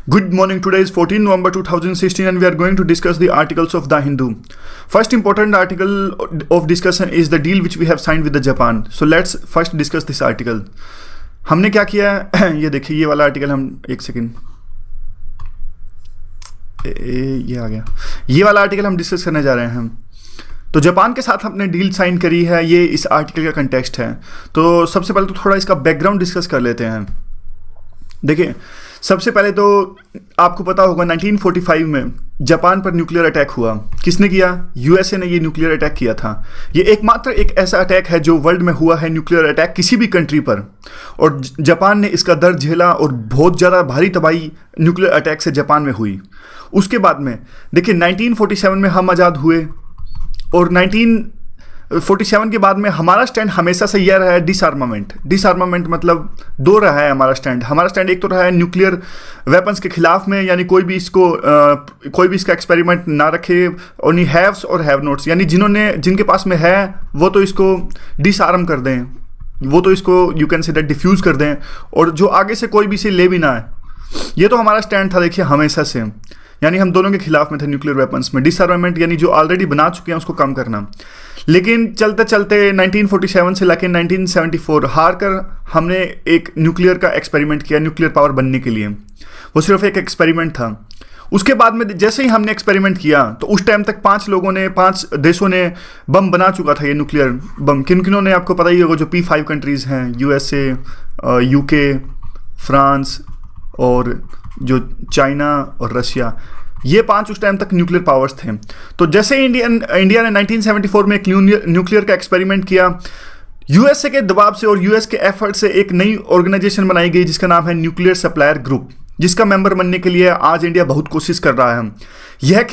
Good morning. Today is 14 November 2016 and we are going to discuss the articles of The Hindu. First important article of discussion is the deal which we have signed with the Japan. So let's first discuss this article. हमने क्या किया है ये देखिए, ये वाला article हम एक सेकेंड ये आ गया, ये वाला आर्टिकल हम डिस्कस करने जा रहे हैं। तो जापान के साथ हमने डील साइन करी है, ये इस आर्टिकल का कंटेक्स्ट है। तो सबसे पहले तो थोड़ा इसका बैकग्राउंड डिस्कस कर लेते हैं। देखिए, सबसे पहले तो आपको पता होगा 1945 में जापान पर न्यूक्लियर अटैक हुआ। किसने किया? यूएसए ने ये न्यूक्लियर अटैक किया था। ये एकमात्र एक ऐसा अटैक है जो वर्ल्ड में हुआ है, न्यूक्लियर अटैक किसी भी कंट्री पर, और जापान ने इसका दर्द झेला और बहुत ज़्यादा भारी तबाही न्यूक्लियर अटैक से जापान में हुई। उसके बाद में देखिए 1947 में हम आज़ाद हुए और 1947 के बाद में हमारा स्टैंड हमेशा से यह रहा है डिसआर्मामेंट मतलब दो रहा है हमारा स्टैंड एक तो रहा है न्यूक्लियर वेपन्स के खिलाफ में, यानी कोई भी इसका एक्सपेरिमेंट ना रखे, ओनली हैव्स और हैव नोट्स, यानी जिनके पास में है वो तो इसको डिसआर्म कर दें, वो तो इसको you can say that diffuse कर दें, और जो आगे से कोई भी इसे ले भी ना है। ये तो हमारा स्टैंड था देखिए हमेशा से, यानी हम दोनों के खिलाफ में थे न्यूक्लियर वेपन्स में। डिसआर्मामेंट यानी जो ऑलरेडी बना चुके हैं उसको कम करना। लेकिन चलते चलते 1947 से लेकर 1974 हार कर हमने एक न्यूक्लियर का एक्सपेरिमेंट किया न्यूक्लियर पावर बनने के लिए। वो सिर्फ एक एक्सपेरिमेंट था। उसके बाद में जैसे ही हमने एक्सपेरिमेंट किया तो उस टाइम तक 5 देशों ने बम बना चुका था, ये न्यूक्लियर बम। किन ने आपको पता ही होगा, जो P5 कंट्रीज़ हैं, यूएसए, यूके, फ्रांस और जो चाइना और रशिया, ये 5 उस टाइम तक न्यूक्लियर पावर्स थे। तो जैसे इंडिया ने 1974 में एक न्यूक्लियर का एक्सपेरिमेंट किया, यूएसए के दबाव से और यूएस के एफर्ट से एक नई ऑर्गेनाइजेशन बनाई गई जिसका नाम है न्यूक्लियर सप्लायर ग्रुप, जिसका मेंबर बनने के लिए आज इंडिया बहुत कोशिश कर रहा है। यह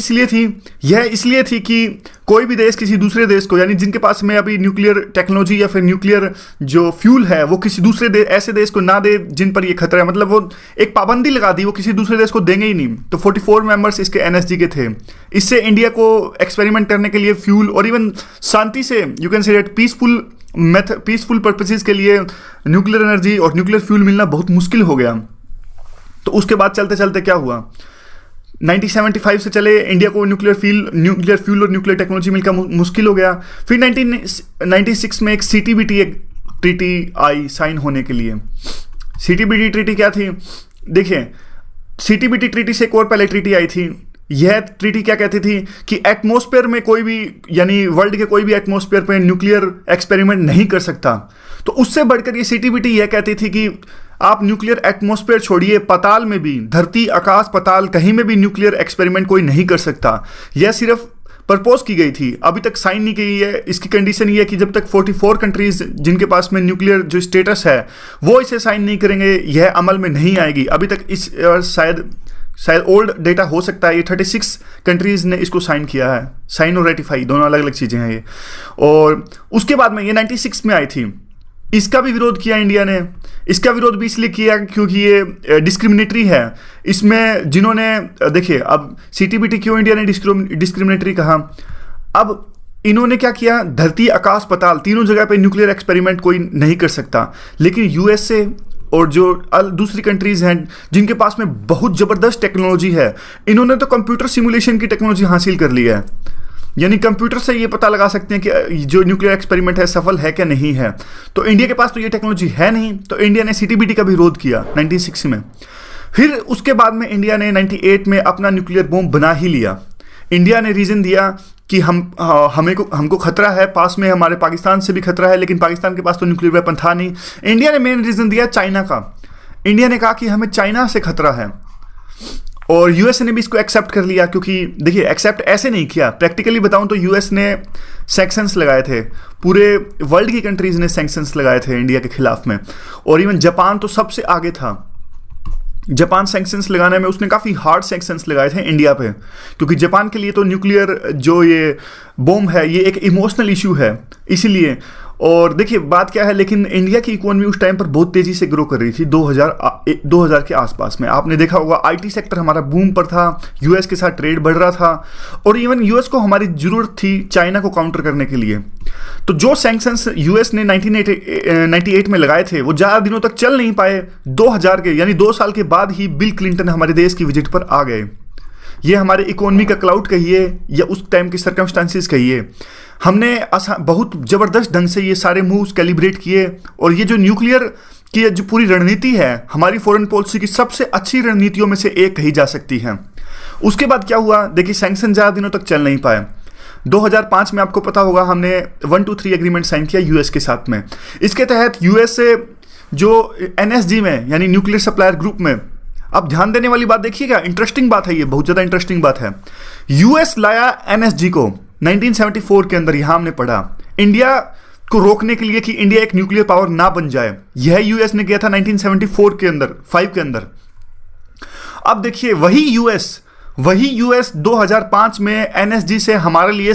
इसलिए थी कि कोई भी देश किसी दूसरे देश को, यानी जिनके पास में अभी न्यूक्लियर टेक्नोलॉजी या फिर न्यूक्लियर जो फ्यूल है वो किसी दूसरे ऐसे देश को ना दे जिन पर ये खतरा है, मतलब वो एक पाबंदी लगा दी, वो किसी दूसरे देश को देंगे ही नहीं। तो 44 मेंबर्स इसके एनएसजी के थे। इससे इंडिया को एक्सपेरिमेंट करने के लिए फ्यूल और इवन शांति से you can say that peaceful purposes के लिए न्यूक्लियर एनर्जी और न्यूक्लियर फ्यूल मिलना बहुत मुश्किल हो गया। तो उसके बाद चलते चलते क्या हुआ, 1975 से चले इंडिया को न्यूक्लियर फ्यूल और न्यूक्लियर टेक्नोलॉजी मिलकर मुश्किल हो गया। फिर 1996 में एक CTBT एक ट्रीटी आई साइन होने के लिए। CTBT ट्रीटी क्या थी? देखिए, CTBT ट्रीटी से एक और पहले ट्रीटी आई थी। यह ट्रीटी क्या कहती थी कि एटमॉस्फेयर में कोई भी, यानी वर्ल्ड के कोई भी एटमॉस्फेयर पे न्यूक्लियर एक्सपेरिमेंट नहीं कर सकता। तो उससे बढ़कर ये CTBT यह कहती थी कि आप न्यूक्लियर एटमॉस्फेयर छोड़िए, पाताल में भी, धरती, आकाश, पाताल, कहीं में भी न्यूक्लियर एक्सपेरिमेंट कोई नहीं कर सकता। यह सिर्फ प्रपोज की गई थी, अभी तक साइन नहीं की है। इसकी कंडीशन ये है कि जब तक 44 कंट्रीज जिनके पास में न्यूक्लियर जो स्टेटस है वो इसे साइन नहीं करेंगे, यह अमल में नहीं आएगी। अभी तक इस शायद ओल्ड डेटा हो सकता है, ये 36 कंट्रीज़ ने इसको साइन किया है। साइन और रेटिफाई दोनों अलग अलग चीज़ें हैं ये। और उसके बाद में ये 96 में आई थी। इसका भी विरोध किया इंडिया ने। इसका विरोध भी इसलिए किया क्योंकि ये डिस्क्रिमिनेटरी है। इसमें जिन्होंने, देखिए, अब CTBT क्यों इंडिया ने डिस्क्रिमिनेटरी कहा, अब इन्होंने क्या किया, धरती, आकाश, पाताल तीनों जगह पे न्यूक्लियर एक्सपेरिमेंट कोई नहीं कर सकता। लेकिन यूएसए और जो दूसरी कंट्रीज़ हैं जिनके पास में बहुत ज़बरदस्त टेक्नोलॉजी है, इन्होंने तो कंप्यूटर सिमुलेशन की टेक्नोलॉजी हासिल कर ली है, यानी कंप्यूटर से ये पता लगा सकते हैं कि जो न्यूक्लियर एक्सपेरिमेंट है सफल है क्या नहीं है। तो इंडिया के पास तो ये टेक्नोलॉजी है नहीं, तो इंडिया ने CTBT का विरोध किया 96 में। फिर उसके बाद में इंडिया ने 98 में अपना न्यूक्लियर बॉम्ब बना ही लिया। इंडिया ने रीज़न दिया कि हमको खतरा है, पास में हमारे पाकिस्तान से भी खतरा है, लेकिन पाकिस्तान के पास तो न्यूक्लियर वेपन था नहीं। इंडिया ने मेन रीज़न दिया चाइना का। इंडिया ने कहा कि हमें चाइना से खतरा है, और यूएसए ने भी इसको एक्सेप्ट कर लिया। क्योंकि देखिए, एक्सेप्ट ऐसे नहीं किया, प्रैक्टिकली बताऊं तो यूएस ने सैंक्शंस लगाए थे, पूरे वर्ल्ड की कंट्रीज़ ने सैंक्शंस लगाए थे इंडिया के खिलाफ में। और इवन जापान तो सबसे आगे था। जापान सैंक्शंस लगाने में उसने काफ़ी हार्ड सैंक्शंस लगाए थे इंडिया पे, क्योंकि जापान के लिए तो न्यूक्लियर जो ये बॉम्ब है ये एक इमोशनल इशू है, इसीलिए। और देखिए बात क्या है, लेकिन इंडिया की इकोनॉमी उस टाइम पर बहुत तेजी से ग्रो कर रही थी 2000 के आसपास में। आपने देखा होगा आईटी सेक्टर हमारा बूम पर था, यूएस के साथ ट्रेड बढ़ रहा था, और इवन यूएस को हमारी जरूरत थी चाइना को काउंटर करने के लिए। तो जो सैंक्शंस यूएस ने 1998 में लगाए थे वो ज़्यादा दिनों तक चल नहीं पाए। 2000 के यानी 2 साल के बाद ही बिल क्लिंटन हमारे देश की विजिट पर आ गए। ये हमारे इकोनॉमी का क्लाउड कहिए या उस टाइम के सर्कमस्टांसिस कहिए, हमने बहुत ज़बरदस्त ढंग से ये सारे मूव्स कैलिब्रेट किए। और ये जो न्यूक्लियर की जो पूरी रणनीति है हमारी फॉरेन पॉलिसी की सबसे अच्छी रणनीतियों में से एक कही जा सकती है। उसके बाद क्या हुआ, देखिए सैंक्शन ज़्यादा दिनों तक चल नहीं पाए। 2005 में आपको पता होगा हमने 123 एग्रीमेंट साइन किया यूएस के साथ में। इसके तहत यूएस से जो एनएसजी में यानी न्यूक्लियर सप्लायर ग्रुप में, अब ध्यान देने वाली बात देखिएगा, इंटरेस्टिंग बात है, ये बहुत ज़्यादा इंटरेस्टिंग बात है। यूएस लाया एनएसजी को 1974 के अंदर, यहां हमने पढ़ा इंडिया को रोकने के लिए कि इंडिया एक न्यूक्लियर पावर ना बन जाए। यह यूएस ने किया था 1974 के अंदर, 5 के अंदर। अब देखिए वही यूएस 2005 में एनएसजी से हमारे लिए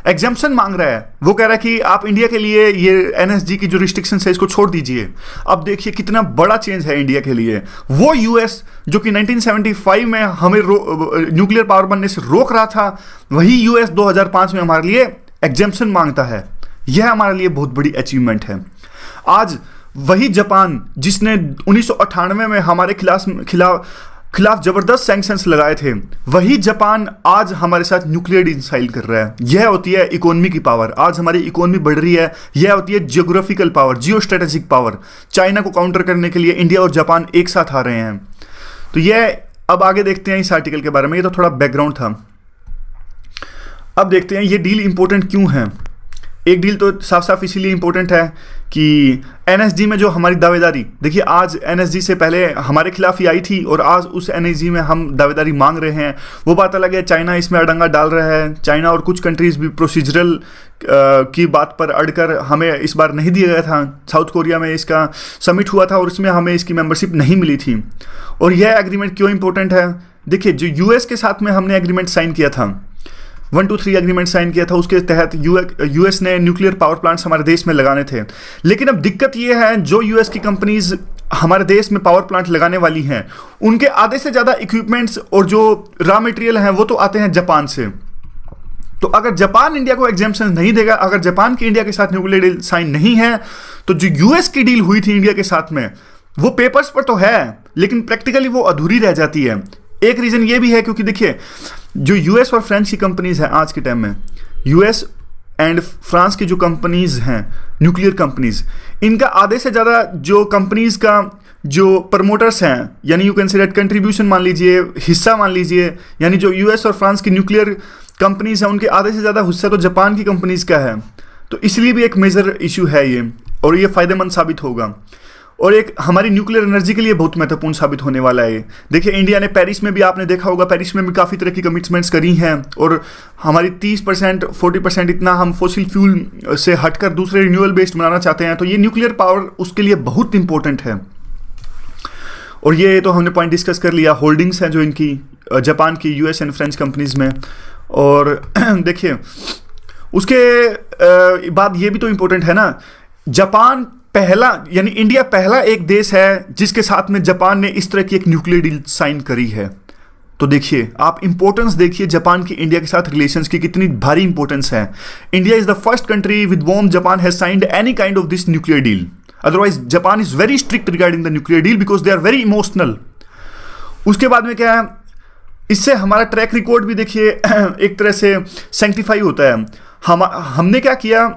एग्जाम्पशन मांग रहा है। वो कह रहा है कि आप इंडिया के लिए ये एनएसजी की जो रिस्ट्रिक्शन है इसको छोड़ दीजिए। अब देखिए कितना बड़ा चेंज है इंडिया के लिए। वो यूएस जो कि 1975 में हमें न्यूक्लियर पावर बनने से रोक रहा था, वही यूएस 2005 में हमारे लिए एग्जाम्पशन मांगता है। यह हमारे लिए बहुत बड़ी अचीवमेंट है। आज वही जापान जिसने 1998 में हमारे खिलाफ जबरदस्त सैंक्शंस लगाए थे, वही जापान आज हमारे साथ न्यूक्लियर डील साइन कर रहा है। यह होती है इकोनॉमी की पावर। आज हमारी इकोनॉमी बढ़ रही है। यह होती है geographical power, geo strategic power. China को काउंटर करने के लिए इंडिया और जापान एक साथ आ रहे हैं। तो यह अब आगे देखते हैं इस आर्टिकल के बारे में। ये तो थोड़ा बैकग्राउंड था। अब देखते हैं ये डील इंपॉर्टेंट क्यों है। एक डील तो साफ साफ इसीलिए इंपॉर्टेंट है कि एनएसजी में जो हमारी दावेदारी, देखिए आज एनएसजी से पहले हमारे खिलाफ ही आई थी और आज उस एनएसजी में हम दावेदारी मांग रहे हैं। वो बात अलग है, चाइना इसमें अड़ंगा डाल रहा है। चाइना और कुछ कंट्रीज भी प्रोसीजरल की बात पर अड़कर हमें इस बार नहीं दिया गया था। साउथ कोरिया में इसका समिट हुआ था और इसमें हमें इसकी मेंबरशिप नहीं मिली थी। और यह एग्रीमेंट क्यों इंपॉर्टेंट है, देखिए जो यूएस के साथ में हमने एग्रीमेंट साइन किया था, 123 एग्रीमेंट साइन किया था, उसके तहत यूएस ने न्यूक्लियर पावर प्लांट्स हमारे देश में लगाने थे। लेकिन अब दिक्कत यह है, जो यूएस की कंपनीज हमारे देश में पावर प्लांट लगाने वाली हैं, उनके आधे से ज़्यादा इक्विपमेंट्स और जो रॉ मटेरियल हैं वो तो आते हैं जापान से। तो अगर जापान इंडिया को एग्जाम्पशन नहीं देगा, अगर जापान की इंडिया के साथ न्यूक्लियर डील साइन नहीं है, तो जो यूएस की डील हुई थी इंडिया के साथ में, वो पेपर्स पर तो है लेकिन प्रैक्टिकली वो अधूरी रह जाती है। एक रीज़न ये भी है क्योंकि देखिए जो यूएस और फ्रांस की कंपनीज हैं आज के टाइम में, यूएस एंड फ्रांस की जो कंपनीज हैं न्यूक्लियर कंपनीज, इनका आधे से ज़्यादा जो कंपनीज का जो प्रमोटर्स हैं, यानी you can say that contribution मान लीजिए, हिस्सा मान लीजिए, यानी जो यूएस और फ्रांस की न्यूक्लियर कंपनीज हैं उनके आधे से ज़्यादा हिस्सा तो जापान की कंपनीज का है। तो इसलिए भी एक मेजर इशू है ये, और ये फ़ायदेमंद साबित होगा और एक हमारी न्यूक्लियर एनर्जी के लिए बहुत महत्वपूर्ण साबित होने वाला है। देखिए इंडिया ने पेरिस में भी, आपने देखा होगा, पेरिस में भी काफ़ी तरह की कमिटमेंट्स करी हैं और हमारी 30% 40% इतना हम फॉसिल फ्यूल से हटकर दूसरे रिन्यूएबल बेस्ड बनाना चाहते हैं। तो ये न्यूक्लियर पावर उसके लिए बहुत इंपॉर्टेंट है। और ये तो हमने पॉइंट डिस्कस कर लिया, होल्डिंग्स हैं जो इनकी जापान की, यूएस एंड फ्रेंच कंपनीज में। और देखिए उसके बाद ये भी तो इंपॉर्टेंट है ना, जापान पहला यानी इंडिया पहला एक देश है जिसके साथ में जापान ने इस तरह की एक न्यूक्लियर डील साइन करी है। तो देखिए आप इंपॉर्टेंस देखिए जापान की इंडिया के साथ रिलेशंस की कितनी भारी इंपॉर्टेंस है। India is the first country with whom Japan has signed any kind of this nuclear deal. Otherwise Japan is very strict regarding the nuclear deal because they are very emotional. उसके बाद में क्या है, इससे हमारा track record भी देखिए एक तरह से सेंटिफाई होता है। हमने क्या किया,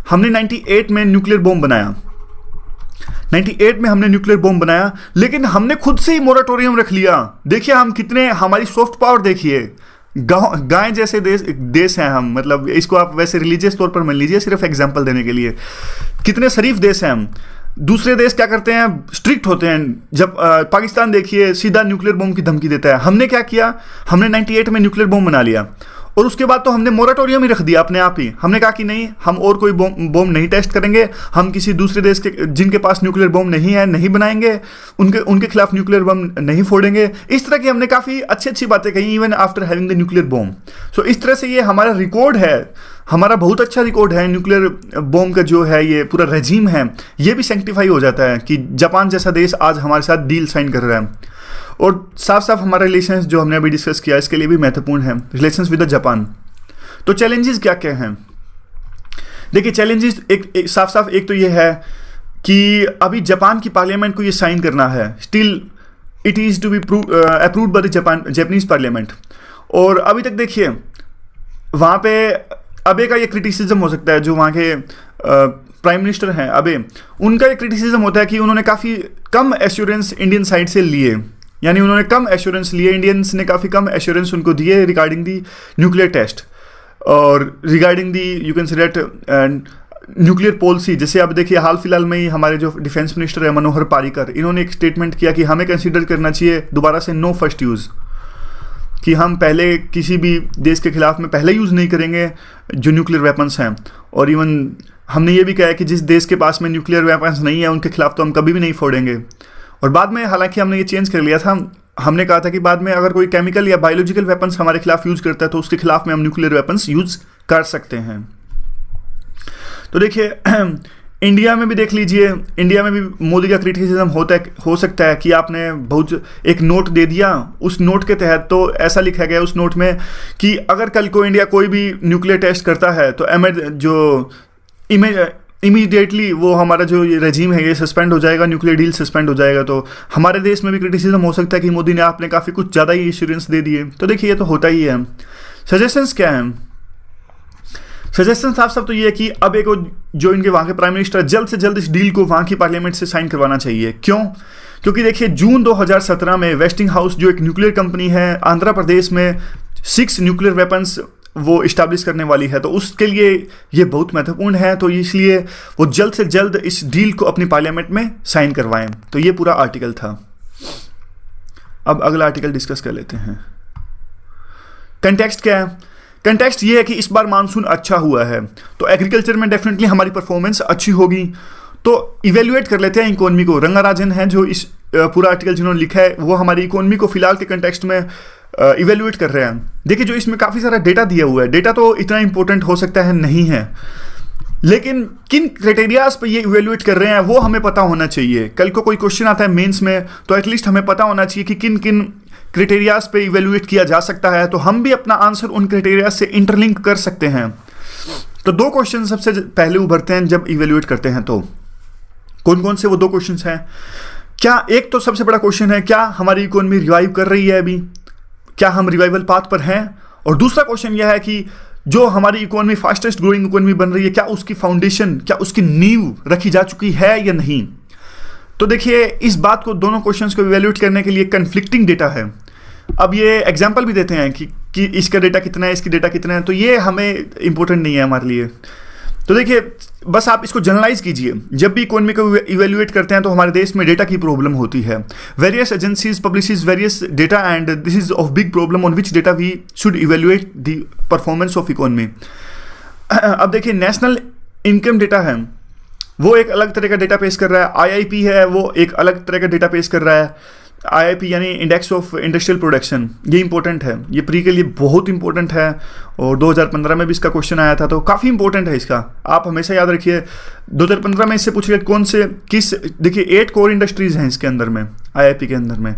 हमने 98 में न्यूक्लियर बॉम्ब बनाया, 98 में हमने न्यूक्लियर बॉम्ब बनाया, लेकिन हमने खुद से ही मोराटोरियम रख लिया। देखिए हम कितने, हमारी सॉफ्ट पावर देखिए, गाय जैसे देश हैं हम, मतलब इसको आप वैसे रिलीजियस तौर पर मान लीजिए, सिर्फ एग्जांपल देने के लिए, कितने शरीफ देश हैं हम। दूसरे देश क्या करते हैं, स्ट्रिक्ट होते हैं। जब पाकिस्तान देखिए सीधा न्यूक्लियर बॉम्ब की धमकी देता है। हमने क्या किया, हमने 98 में न्यूक्लियर बॉम्ब बना लिया और उसके बाद तो हमने मोराटोरियम ही रख दिया अपने आप ही। हमने कहा कि नहीं, हम और कोई बॉम्ब नहीं टेस्ट करेंगे, हम किसी दूसरे देश के जिनके पास न्यूक्लियर बॉम्ब नहीं है नहीं बनाएंगे, उनके खिलाफ न्यूक्लियर बॉम्ब नहीं फोड़ेंगे। इस तरह की हमने काफ़ी अच्छी अच्छी बातें कही, even after having the nuclear bomb. So इस तरह से ये हमारा रिकॉर्ड है, हमारा बहुत अच्छा रिकॉर्ड है न्यूक्लियर बॉम्ब का जो है ये पूरा रेजीम है, ये भी सेंक्टिफाई हो जाता है कि जापान जैसा देश आज हमारे साथ डील साइन कर रहा है। और साफ साफ हमारा रिलेशंस जो हमने अभी डिस्कस किया इसके लिए भी महत्वपूर्ण है, रिलेशंस विद द जापान। तो चैलेंजेस क्या क्या हैं? देखिए चैलेंजेस एक साफ साफ एक तो ये है कि अभी जापान की पार्लियामेंट को ये साइन करना है, still it is to be approved by the Japanese parliament. और अभी तक देखिए वहाँ पे अबे का ये क्रिटिसिज्म हो सकता है, जो वहाँ के प्राइम मिनिस्टर हैं अबे, उनका ये क्रिटिसिज्म होता है कि उन्होंने काफ़ी कम एश्योरेंस इंडियन साइड से लिए, यानी उन्होंने कम एश्योरेंस लिए, इंडियंस ने काफ़ी कम एश्योरेंस उनको दिए रिगार्डिंग दी न्यूक्लियर टेस्ट और regarding the you can say that nuclear policy. जैसे अब देखिए हाल फिलहाल में ही हमारे जो डिफेंस मिनिस्टर है मनोहर पारिकर, इन्होंने एक स्टेटमेंट किया कि हमें कंसीडर करना चाहिए दोबारा से नो फर्स्ट यूज़, कि हम पहले किसी भी देश के खिलाफ में पहले यूज़ नहीं करेंगे जो न्यूक्लियर वेपन्स हैं। और इवन हमने ये भी कहा है कि जिस देश के पास में न्यूक्लियर वेपन्स नहीं है उनके खिलाफ तो हम कभी भी नहीं फोड़ेंगे। और बाद में हालांकि हमने ये चेंज कर लिया था, हमने कहा था कि बाद में अगर कोई केमिकल या बायोलॉजिकल वेपन्स हमारे खिलाफ यूज़ करता है तो उसके खिलाफ में हम न्यूक्लियर वेपन्स यूज़ कर सकते हैं। तो देखिए इंडिया में भी देख लीजिए, इंडिया में भी मोदी का क्रिटिसिज्म हो सकता है कि आपने बहुत एक नोट दे दिया, उस नोट के तहत तो ऐसा लिखा गया उस नोट में कि अगर कल को इंडिया कोई भी न्यूक्लियर टेस्ट करता है तो इमीडिएटली वो हमारा जो ये रेजीम है ये सस्पेंड हो जाएगा, न्यूक्लियर डील सस्पेंड हो जाएगा। तो हमारे देश में भी क्रिटिसिज्म हो सकता है कि मोदी ने आपने काफ़ी कुछ ज़्यादा ही एश्योरेंस दे दिए। तो देखिए ये तो होता ही है। सजेशंस क्या हैं? सजेशन साफ साफ तो ये है कि अब एक जो इनके वहाँ के प्राइम मिनिस्टर जल्द से जल्द इस डील को वहाँ की पार्लियामेंट से साइन करवाना चाहिए। क्यों? क्योंकि देखिए जून 2017 में वेस्टिंग हाउस जो एक न्यूक्लियर कंपनी है आंध्र प्रदेश में 6 न्यूक्लियर वेपन्स वो इस्टेब्लिश करने वाली है, तो उसके लिए ये बहुत महत्वपूर्ण है। तो इसलिए वो जल्द से जल्द इस डील को अपनी पार्लियामेंट में साइन करवाएं। तो ये पूरा आर्टिकल था। अब अगला आर्टिकल डिस्कस कर लेते हैं। कंटेक्स्ट क्या है? कंटेक्स्ट ये है कि इस बार मानसून अच्छा हुआ है तो एग्रीकल्चर में डेफिनेटली हमारी परफॉर्मेंस अच्छी होगी। तो इवेल्युएट कर लेते हैं इकोनॉमी को। रंगाराजन है जो इस पूरा आर्टिकल जिन्होंने लिखा है वो हमारी इकोनॉमी को फिलहाल के कंटेक्स्ट में इवेल्युएट कर रहे हैं। देखिए जो इसमें काफ़ी सारा डेटा दिया हुआ है, डेटा तो इतना इंपॉर्टेंट हो सकता है नहीं है, लेकिन किन क्राइटेरियाज पे ये इवेल्युएट कर रहे हैं वो हमें पता होना चाहिए। कल को कोई क्वेश्चन आता है मेंस में तो एटलीस्ट हमें पता होना चाहिए कि किन किन क्राइटेरियाज पे इवेल्युएट किया जा सकता है, तो हम भी अपना आंसर उन क्राइटेरियाज से इंटरलिंक कर सकते हैं। तो 2 क्वेश्चन सबसे पहले उभरते हैं जब इवेल्युएट करते हैं। तो कौन कौन से वो 2 क्वेश्चन हैं? क्या एक तो सबसे बड़ा क्वेश्चन है क्या हमारी इकोनॉमी रिवाइव कर रही है अभी, क्या हम रिवाइवल पाथ पर हैं? और दूसरा क्वेश्चन यह है कि जो हमारी इकोनॉमी फास्टेस्ट ग्रोइंग इकोनॉमी बन रही है क्या उसकी फाउंडेशन, क्या उसकी नींव रखी जा चुकी है या नहीं। तो देखिए इस बात को, दोनों क्वेश्चंस को इवैल्यूएट करने के लिए कन्फ्लिक्टिंग डेटा है। अब ये एग्जांपल भी देते हैं कि इसका डेटा कितना है, इसकी डेटा कितना है, तो ये हमें इंपॉर्टेंट नहीं है हमारे लिए। तो देखिए बस आप इसको जनरलाइज कीजिए, जब भी इकोनॉमी को इवैल्यूएट करते हैं तो हमारे देश में डेटा की प्रॉब्लम होती है। Various agencies publishes various data and this is of big problem on which data we should evaluate the performance of economy. अब देखिए नेशनल इनकम डेटा है वो एक अलग तरह का डेटा पेश कर रहा है, आईआईपी है वो एक अलग तरह का डेटा पेश कर रहा है। आईआईपी यानी इंडेक्स ऑफ इंडस्ट्रियल प्रोडक्शन, ये इंपॉर्टेंट है, ये प्री के लिए बहुत इंपॉर्टेंट है और 2015 में भी इसका क्वेश्चन आया था, तो काफ़ी इंपॉर्टेंट है इसका, आप हमेशा याद रखिए। 2015 में इससे पूछेगा कौन से किस, देखिए 8 कोर इंडस्ट्रीज़ हैं इसके अंदर में, आईआईपी के अंदर में,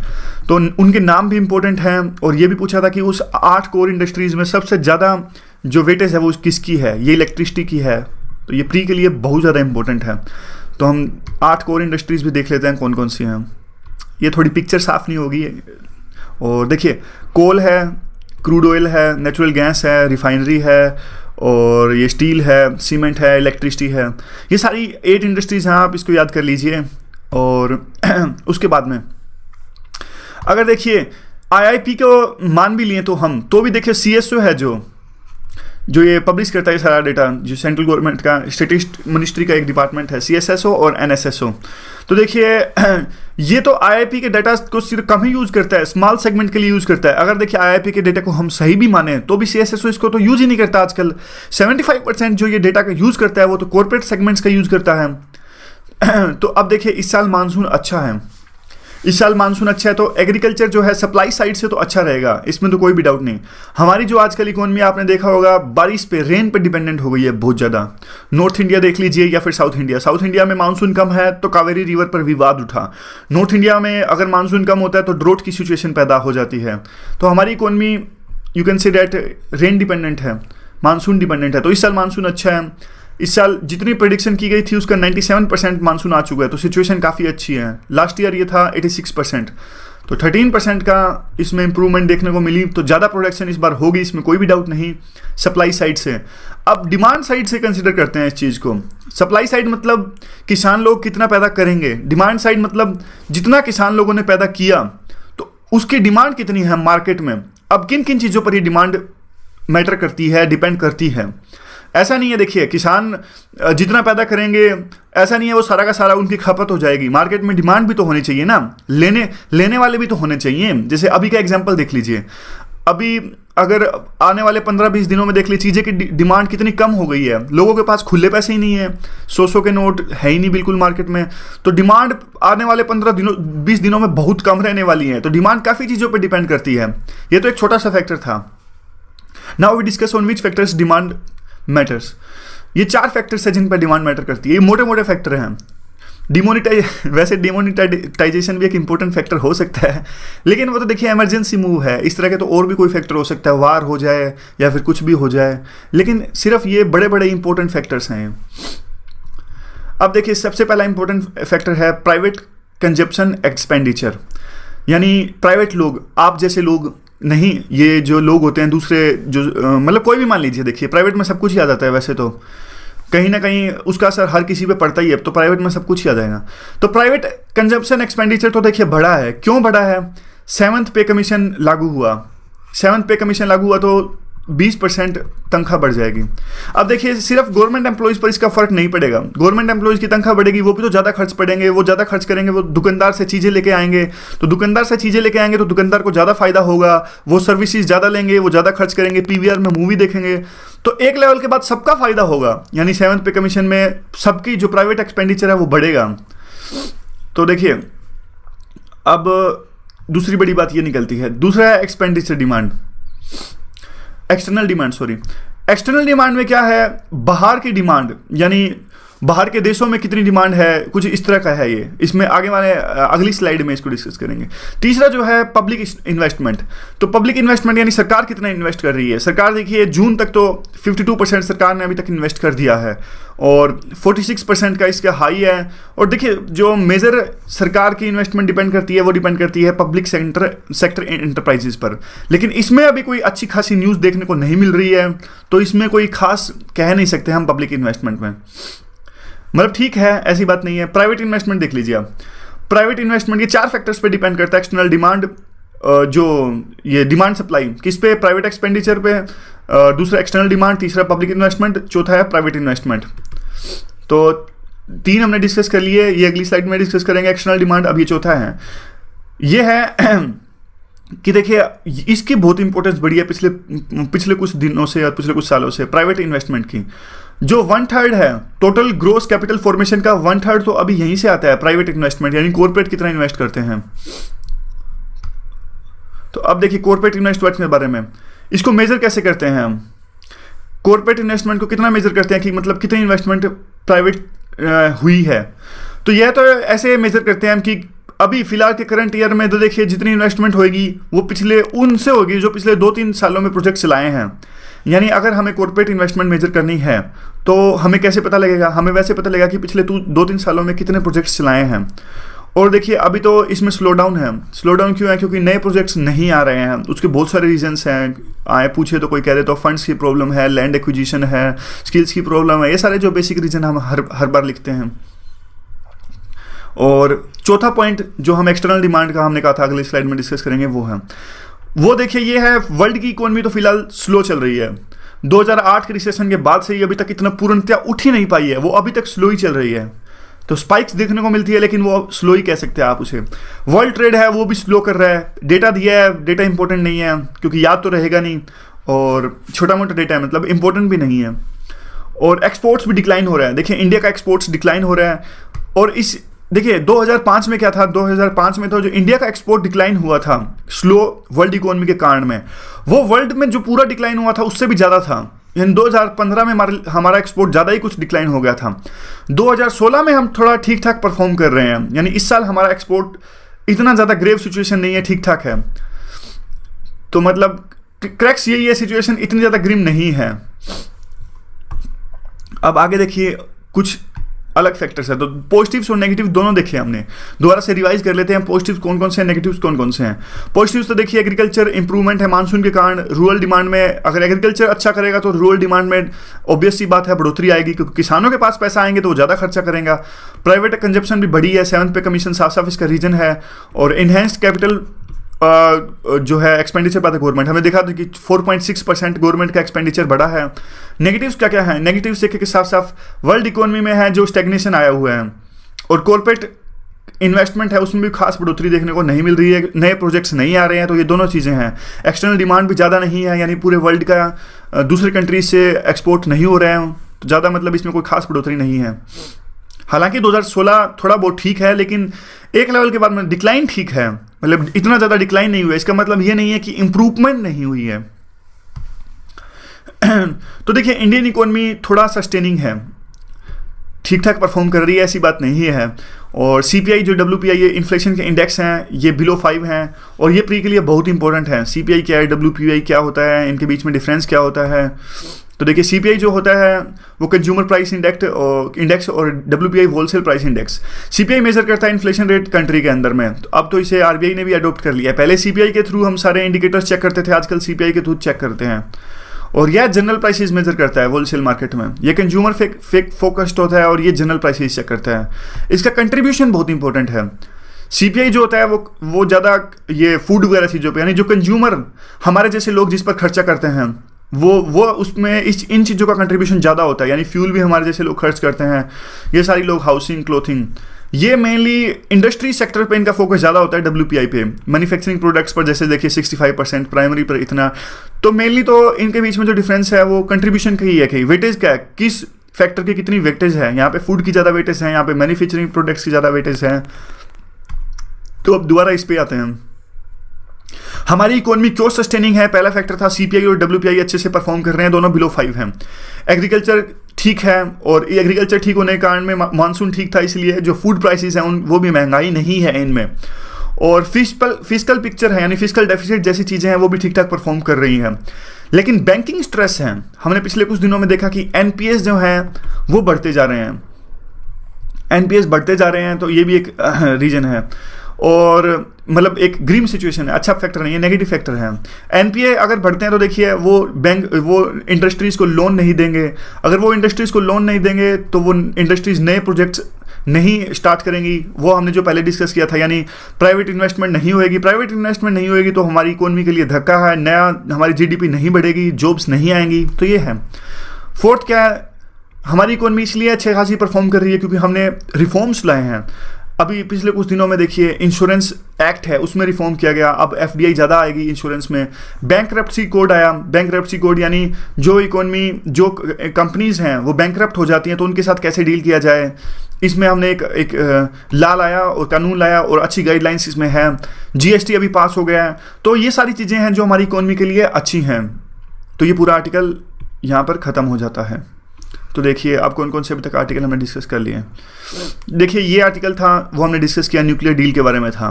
तो उनके नाम भी इंपॉर्टेंट हैं। और ये भी पूछा था कि उस 8 कोर इंडस्ट्रीज़ में सबसे ज़्यादा जो वेटेज है वो किसकी है, ये इलेक्ट्रिसिटी की है, तो ये प्री के लिए बहुत ज़्यादा इंपॉर्टेंट है। तो हम 8 कोर इंडस्ट्रीज़ भी देख लेते हैं कौन कौन सी हैं। ये थोड़ी पिक्चर साफ नहीं होगी। और देखिए कोल है, क्रूड ऑयल है, नेचुरल गैस है, रिफाइनरी है, और ये स्टील है, सीमेंट है, इलेक्ट्रिसिटी है, ये सारी 8 इंडस्ट्रीज़ हैं, आप इसको याद कर लीजिए। और उसके बाद में अगर देखिए आईआईपी को मान भी लिए तो हम, तो भी देखिए सीएसओ है जो जो ये पब्लिश करता है सारा डेटा, जो सेंट्रल गवर्नमेंट का स्टैटिस्टिक्स मिनिस्ट्री का एक डिपार्टमेंट है, CSSO और NSSO। तो देखिए ये तो IIP के डाटा को सिर्फ कम ही यूज़ करता है, स्मॉल सेगमेंट के लिए यूज़ करता है। अगर देखिए IIP के डेटा को हम सही भी माने तो भी CSSO इसको तो यूज़ ही नहीं करता आजकल। 75% जो ये डेटा का यूज़ करता है वो तो कॉर्पोरेट सेगमेंट्स का यूज़ करता है। तो अब देखिए इस साल मानसून अच्छा है, इस साल मानसून अच्छा है तो एग्रीकल्चर जो है सप्लाई साइड से तो अच्छा रहेगा, इसमें तो कोई भी डाउट नहीं। हमारी जो आजकल इकोनॉमी आपने देखा होगा बारिश पे, रेन पे डिपेंडेंट हो गई है बहुत ज़्यादा। नॉर्थ इंडिया देख लीजिए या फिर साउथ इंडिया। साउथ इंडिया में मानसून कम है तो कावेरी रिवर पर विवाद उठा। नॉर्थ इंडिया में अगर मानसून कम होता है तो ड्रोट की सिचुएशन पैदा हो जाती है। तो हमारी economy you can say that rain dependent है, मानसून डिपेंडेंट है। तो इस साल मानसून अच्छा है। इस साल जितनी प्रेडिक्शन की गई थी उसका 97% मानसून आ चुका है, तो सिचुएशन काफ़ी अच्छी है। लास्ट ईयर ये था 86%, तो 13% का इसमें इंप्रूवमेंट देखने को मिली। तो ज़्यादा प्रोडक्शन इस बार होगी, इसमें कोई भी डाउट नहीं सप्लाई साइड से। अब डिमांड साइड से कंसिडर करते हैं इस चीज़ को। सप्लाई साइड मतलब किसान लोग कितना पैदा करेंगे, डिमांड साइड मतलब जितना किसान लोगों ने पैदा किया तो उसकी डिमांड कितनी है मार्केट में। अब किन किन चीज़ों पर ये डिमांड मैटर करती है, डिपेंड करती है। ऐसा नहीं है, देखिए किसान जितना पैदा करेंगे ऐसा नहीं है वो सारा का सारा उनकी खपत हो जाएगी। मार्केट में डिमांड भी तो होनी चाहिए ना, लेने वाले भी तो होने चाहिए। जैसे अभी का एग्जांपल देख लीजिए, अभी अगर आने वाले 15-20 दिनों में देख लीजिए चीज़ें की डिमांड कितनी कम हो गई है। लोगों के पास खुले पैसे ही नहीं है, 100 के नोट है ही नहीं बिल्कुल मार्केट में। तो डिमांड आने वाले 15-20 दिनों में बहुत कम रहने वाली है। तो डिमांड काफ़ी चीज़ों पर डिपेंड करती है। ये तो एक छोटा सा फैक्टर था। Now we discuss on which factors demand matters. ये 4 फैक्टर्स है जिन पर डिमांड मैटर करती है। ये मोटे मोटे फैक्टर हैं। वैसे डिमोनिटाइजेशन भी एक इंपॉर्टेंट फैक्टर हो सकता है, लेकिन वो तो देखिए इमरजेंसी मूव है। इस तरह के तो और भी कोई फैक्टर हो सकता है, वार हो जाए या फिर कुछ भी हो जाए, लेकिन सिर्फ ये बड़े बड़े इंपॉर्टेंट फैक्टर्स हैं। अब देखिए सबसे पहला इंपॉर्टेंट फैक्टर है प्राइवेट कंजप्शन एक्सपेंडिचर, यानी प्राइवेट लोग, आप जैसे लोग नहीं, ये जो लोग होते हैं दूसरे जो मतलब कोई भी मान लीजिए, देखिए प्राइवेट में सब कुछ ही आ जाता है। वैसे तो कहीं ना कहीं उसका असर हर किसी पे पड़ता ही है, तो प्राइवेट में सब कुछ ही आ जाएगा। तो प्राइवेट कंजप्शन एक्सपेंडिचर तो देखिए बढ़ा है। क्यों बढ़ा है? 7th पे कमीशन लागू हुआ। 7th पे कमीशन लागू हुआ तो 20% तनख्वाह बढ़ जाएगी। अब देखिए सिर्फ गवर्नमेंट एम्प्लॉयज़ पर इसका फर्क नहीं पड़ेगा। गवर्नमेंट एम्प्लॉयज़ की तनख्वाह बढ़ेगी, वो भी तो ज़्यादा खर्च पड़ेंगे, वो ज़्यादा खर्च करेंगे, वो दुकानदार से चीज़ें लेके आएंगे, तो दुकानदार से चीज़ें लेके आएंगे तो दुकानदार को ज़्यादा फायदा होगा, वो सर्विसेज ज़्यादा लेंगे, वो ज़्यादा खर्च करेंगे, PVR में मूवी देखेंगे, तो एक लेवल के बाद सबका फायदा होगा। यानी 7th पे कमीशन में सबकी जो प्राइवेट एक्सपेंडिचर है वो बढ़ेगा। तो देखिए अब दूसरी बड़ी बात ये निकलती है। दूसरा है expenditure demand, external demand, sorry. External demand में क्या है? बाहर की डिमांड, यानी बाहर के देशों में कितनी डिमांड है, कुछ इस तरह का है ये। इसमें आगे वाले अगली स्लाइड में इसको डिस्कस करेंगे। तीसरा जो है पब्लिक इन्वेस्टमेंट। तो पब्लिक इन्वेस्टमेंट यानी सरकार कितना इन्वेस्ट कर रही है। सरकार देखिए जून तक तो 52% सरकार ने अभी तक इन्वेस्ट कर दिया है और 46% का इसका हाई है। और देखिए जो मेजर सरकार की इन्वेस्टमेंट डिपेंड करती है वो डिपेंड करती है पब्लिक सेक्टर एंटरप्राइजेस पर, लेकिन इसमें अभी कोई अच्छी खासी न्यूज़ देखने को नहीं मिल रही है। तो इसमें कोई खास कह नहीं सकते हम पब्लिक इन्वेस्टमेंट में, मतलब ठीक है, ऐसी बात नहीं है। प्राइवेट इन्वेस्टमेंट देख लीजिए आप। प्राइवेट इन्वेस्टमेंट ये 4 फैक्टर्स पे डिपेंड करता है। एक्सटर्नल डिमांड, जो ये डिमांड सप्लाई किस पे? प्राइवेट एक्सपेंडिचर पे, दूसरा एक्सटर्नल डिमांड, तीसरा पब्लिक इन्वेस्टमेंट, चौथा है प्राइवेट इन्वेस्टमेंट। तो 3 हमने डिस्कस कर लिए, ये अगली स्लाइड में डिस्कस करेंगे। एक्सटर्नल डिमांड अब ये चौथा है। ये है कि देखिए इसकी बहुत इंपॉर्टेंस बढ़ी है पिछले कुछ दिनों से और पिछले कुछ सालों से। प्राइवेट इन्वेस्टमेंट की जो 1/3 है टोटल ग्रोस कैपिटल फॉर्मेशन का, 1/3 तो अभी यहीं से आता है प्राइवेट इन्वेस्टमेंट, यानी कॉर्पोरेट कितना इन्वेस्ट करते हैं। तो अब देखिए कॉर्पोरेट इन्वेस्टमेंट के बारे में, इसको मेजर कैसे करते हैं हम? कॉर्पोरेट इन्वेस्टमेंट को कितना मेजर करते हैं कि मतलब कितनी इन्वेस्टमेंट प्राइवेट हुई है। तो यह तो ऐसे मेजर करते हैं हम कि अभी फिलहाल के करंट ईयर में तो देखिए जितनी इन्वेस्टमेंट होगी वो पिछले उनसे होगी जो पिछले 2-3 सालों में प्रोजेक्ट चलाए हैं। यानी अगर हमें कॉर्पोरेट इन्वेस्टमेंट मेजर करनी है तो हमें कैसे पता लगेगा? हमें वैसे पता लगेगा कि पिछले 2-3 सालों में कितने प्रोजेक्ट्स चलाए हैं। और देखिए अभी तो इसमें स्लो डाउन है। स्लो डाउन क्यों है? क्योंकि नए प्रोजेक्ट्स नहीं आ रहे हैं। उसके बहुत सारे रीजंस हैं। आए पूछे तो कोई कह दे तो फंड्स की प्रॉब्लम है, लैंड एक्विजिशन है, स्किल्स की प्रॉब्लम है। ये सारे जो बेसिक रीजन हम हर बार लिखते हैं। और चौथा पॉइंट जो हम एक्सटर्नल डिमांड का हमने कहा था अगली स्लाइड में डिस्कस करेंगे वो है, वो देखिए ये है वर्ल्ड की इकोनॉमी तो फिलहाल स्लो चल रही है। 2008 के रिसेशन के बाद से ही अभी तक इतना पूर्णतया उठ ही नहीं पाई है, वो अभी तक स्लो ही चल रही है। तो स्पाइक्स देखने को मिलती है लेकिन वो स्लो ही कह सकते हैं आप उसे। वर्ल्ड ट्रेड है वो भी स्लो कर रहा है। डेटा दिया है, डेटा इंपॉर्टेंट नहीं है क्योंकि याद तो रहेगा नहीं, और छोटा मोटा डेटा है, मतलब इंपॉर्टेंट भी नहीं है। और एक्सपोर्ट्स भी डिक्लाइन हो रहा है। देखिए इंडिया का एक्सपोर्ट्स डिक्लाइन हो रहा है। और इस देखिए 2005 में क्या था, 2005 में तो जो इंडिया का एक्सपोर्ट डिक्लाइन हुआ था स्लो वर्ल्ड इकोनॉमी के कारण में, वो वर्ल्ड में जो पूरा डिक्लाइन हुआ था उससे भी ज़्यादा था। यानी 2015 में हमारा एक्सपोर्ट ज़्यादा ही कुछ डिक्लाइन हो गया था। 2016 में हम थोड़ा ठीक ठाक परफॉर्म कर रहे हैं, यानी इस साल हमारा एक्सपोर्ट इतना ज़्यादा ग्रेव सिचुएशन नहीं है, ठीक ठाक है। तो मतलब क्रैक्स यही है, सिचुएशन इतनी ज़्यादा ग्रिम नहीं है। अब आगे देखिए कुछ अलग फैक्टर्स है, तो पॉजिटिव्स और नेगेटिव दोनों देखे हमने। दोबारा से रिवाइज कर लेते हैं, पॉजिटिव्स कौन कौन से हैं, नेगेटिव्स कौन कौन से हैं। पॉजिटिव्स तो देखिए एग्रीकल्चर इंप्रूवमेंट है मानसून के कारण। रूरल डिमांड में अगर एग्रीकल्चर अच्छा करेगा तो रूरल डिमांड में ऑब्वियस सी बात है बढ़ोतरी आएगी, क्योंकि किसानों के पास पैसा आएंगे तो वो ज़्यादा खर्चा करेंगा। प्राइवेट कंजप्शन भी बढ़ी है, 7th पे कमीशन साफ साफ इसका रीजन है। और इन्हेंस्ड कैपिटल जो है एक्सपेंडिचर पाता है गवर्नमेंट, हमें देखा था कि 4.6% गवर्नमेंट का एक्सपेंडिचर बढ़ा है। नेगेटिव्स क्या क्या है, नेगेटिव्स देखिए कि साफ साफ वर्ल्ड इकोनॉमी में है जो स्टैग्नेशन आया हुआ है, और कॉर्पोरेट इन्वेस्टमेंट है उसमें भी खास बढ़ोतरी देखने को नहीं मिल रही है, नए प्रोजेक्ट्स नहीं आ रहे हैं। तो ये दोनों चीज़ें हैं। एक्सटर्नल डिमांड भी ज़्यादा नहीं है, यानी पूरे वर्ल्ड का दूसरे कंट्रीज से एक्सपोर्ट नहीं हो रहे हैं, तो ज़्यादा मतलब इसमें कोई खास बढ़ोतरी नहीं है। हालांकि 2016 थोड़ा बहुत ठीक है, लेकिन एक लेवल के बाद में डिक्लाइन ठीक है, मतलब इतना ज़्यादा डिक्लाइन नहीं हुआ। इसका मतलब ये नहीं है कि इंप्रूवमेंट नहीं हुई है। तो देखिए इंडियन इकोनॉमी थोड़ा सस्टेनिंग है, ठीक ठाक परफॉर्म कर रही है, ऐसी बात नहीं है। और CPI जो WPI ये इन्फ्लेशन के इंडेक्स हैं, ये बिलो 5 हैं, और ये प्री के लिए बहुत इंपॉर्टेंट है। CPI क्या है, WPI क्या होता है, इनके बीच में डिफरेंस क्या होता है। तो देखिए CPI जो होता है वो कंज्यूमर प्राइस इंडेक्स और WPI wholesale price index. CPI measure करता है इन्फ्लेशन रेट कंट्री के अंदर में। तो अब तो इसे RBI ने भी अडॉप्ट कर लिया है। पहले CPI के थ्रू हम सारे इंडिकेटर्स चेक करते थे, आजकल CPI के थ्रू चेक करते हैं। और यह जनरल प्राइसेस मेजर करता है होलसेल मार्केट में। ये कंज्यूमर फेक फोकस्ड होता है और ये जनरल प्राइसेस चेक करता है। इसका कंट्रीब्यूशन बहुत इंपॉर्टेंट है। CPI जो होता है वो ज़्यादा ये फूड वगैरह चीज़ों पे, यानी जो कंज्यूमर हमारे जैसे लोग जिस पर खर्चा करते हैं वो उसमें इन चीज़ों का कंट्रीब्यूशन ज़्यादा होता है। यानी फ्यूल भी हमारे जैसे लोग खर्च करते हैं, ये सारी लोग हाउसिंग, क्लोथिंग, ये मेनली इंडस्ट्री सेक्टर पे इनका फोकस ज़्यादा होता है। WPI पे मैन्युफैक्चरिंग प्रोडक्ट्स पर जैसे देखिए 65%, प्राइमरी पर इतना। तो मेनली तो इनके बीच में जो डिफरेंस है वो कंट्रीब्यूशन का ही है कि वेटेज क्या है, किस फैक्टर की कितनी वेटेज है। यहाँ पे फूड की ज़्यादा वेटेज है, यहाँ पे मैन्युफैक्चरिंग प्रोडक्ट्स की ज़्यादा वेटेज है। तो अब दोबारा इस पे आते हैं, हमारी इकोनॉमी क्यों सस्टेनिंग है। पहला फैक्टर था CPI और WPI अच्छे से परफॉर्म कर रहे हैं, दोनों बिलो 5 हैं। एग्रीकल्चर ठीक है, और एग्रीकल्चर ठीक होने के कारण में मानसून ठीक था, इसलिए जो फूड प्राइसेस हैं वो भी महंगाई नहीं है इनमें। और फिस्कल पिक्चर है, यानी फिस्कल डेफिसिट जैसी चीज़ें हैं वो भी ठीक ठाक परफॉर्म कर रही हैं। लेकिन बैंकिंग स्ट्रेस है, हमने पिछले कुछ दिनों में देखा कि NPS जो हैं वो बढ़ते जा रहे हैं। NPS बढ़ते जा रहे हैं, तो ये भी एक रीज़न है। और मतलब एक ग्रीम सिचुएशन है, अच्छा फैक्टर नहीं है, नेगेटिव फैक्टर है। NPA अगर बढ़ते हैं तो देखिए वो इंडस्ट्रीज़ को लोन नहीं देंगे। अगर वो इंडस्ट्रीज़ को लोन नहीं देंगे तो वो इंडस्ट्रीज़ नए प्रोजेक्ट्स नहीं स्टार्ट करेंगी। वो हमने जो पहले डिस्कस किया था, यानी प्राइवेट इन्वेस्टमेंट नहीं होएगी। प्राइवेट इन्वेस्टमेंट नहीं होएगी तो हमारी इकोनॉमी के लिए धक्का है, नया हमारी GDP नहीं बढ़ेगी, जॉब्स नहीं आएंगी। तो ये है। फोर्थ क्या है, हमारी इकोनॉमी इसलिए अच्छी खासी परफॉर्म कर रही है क्योंकि हमने रिफॉर्म्स लाए हैं। अभी पिछले कुछ दिनों में देखिए इंश्योरेंस एक्ट है, उसमें रिफॉर्म किया गया। अब FDI ज़्यादा आएगी इंश्योरेंस में। बैंकरप्सी कोड आया। बैंकरप्सी कोड यानी जो कंपनीज हैं वो बैंकरप्ट हो जाती हैं तो उनके साथ कैसे डील किया जाए, इसमें हमने एक लॉ लाया और कानून लाया और अच्छी गाइडलाइंस इसमें है। GST अभी पास हो गया है। तो ये सारी चीज़ें हैं जो हमारी इकोनॉमी के लिए अच्छी हैं। तो ये पूरा आर्टिकल यहाँ पर ख़त्म हो जाता है। तो देखिए अब कौन कौन से अभी तक आर्टिकल हमने डिस्कस कर लिए। देखिए ये आर्टिकल था वो हमने डिस्कस किया, न्यूक्लियर डील के बारे में था।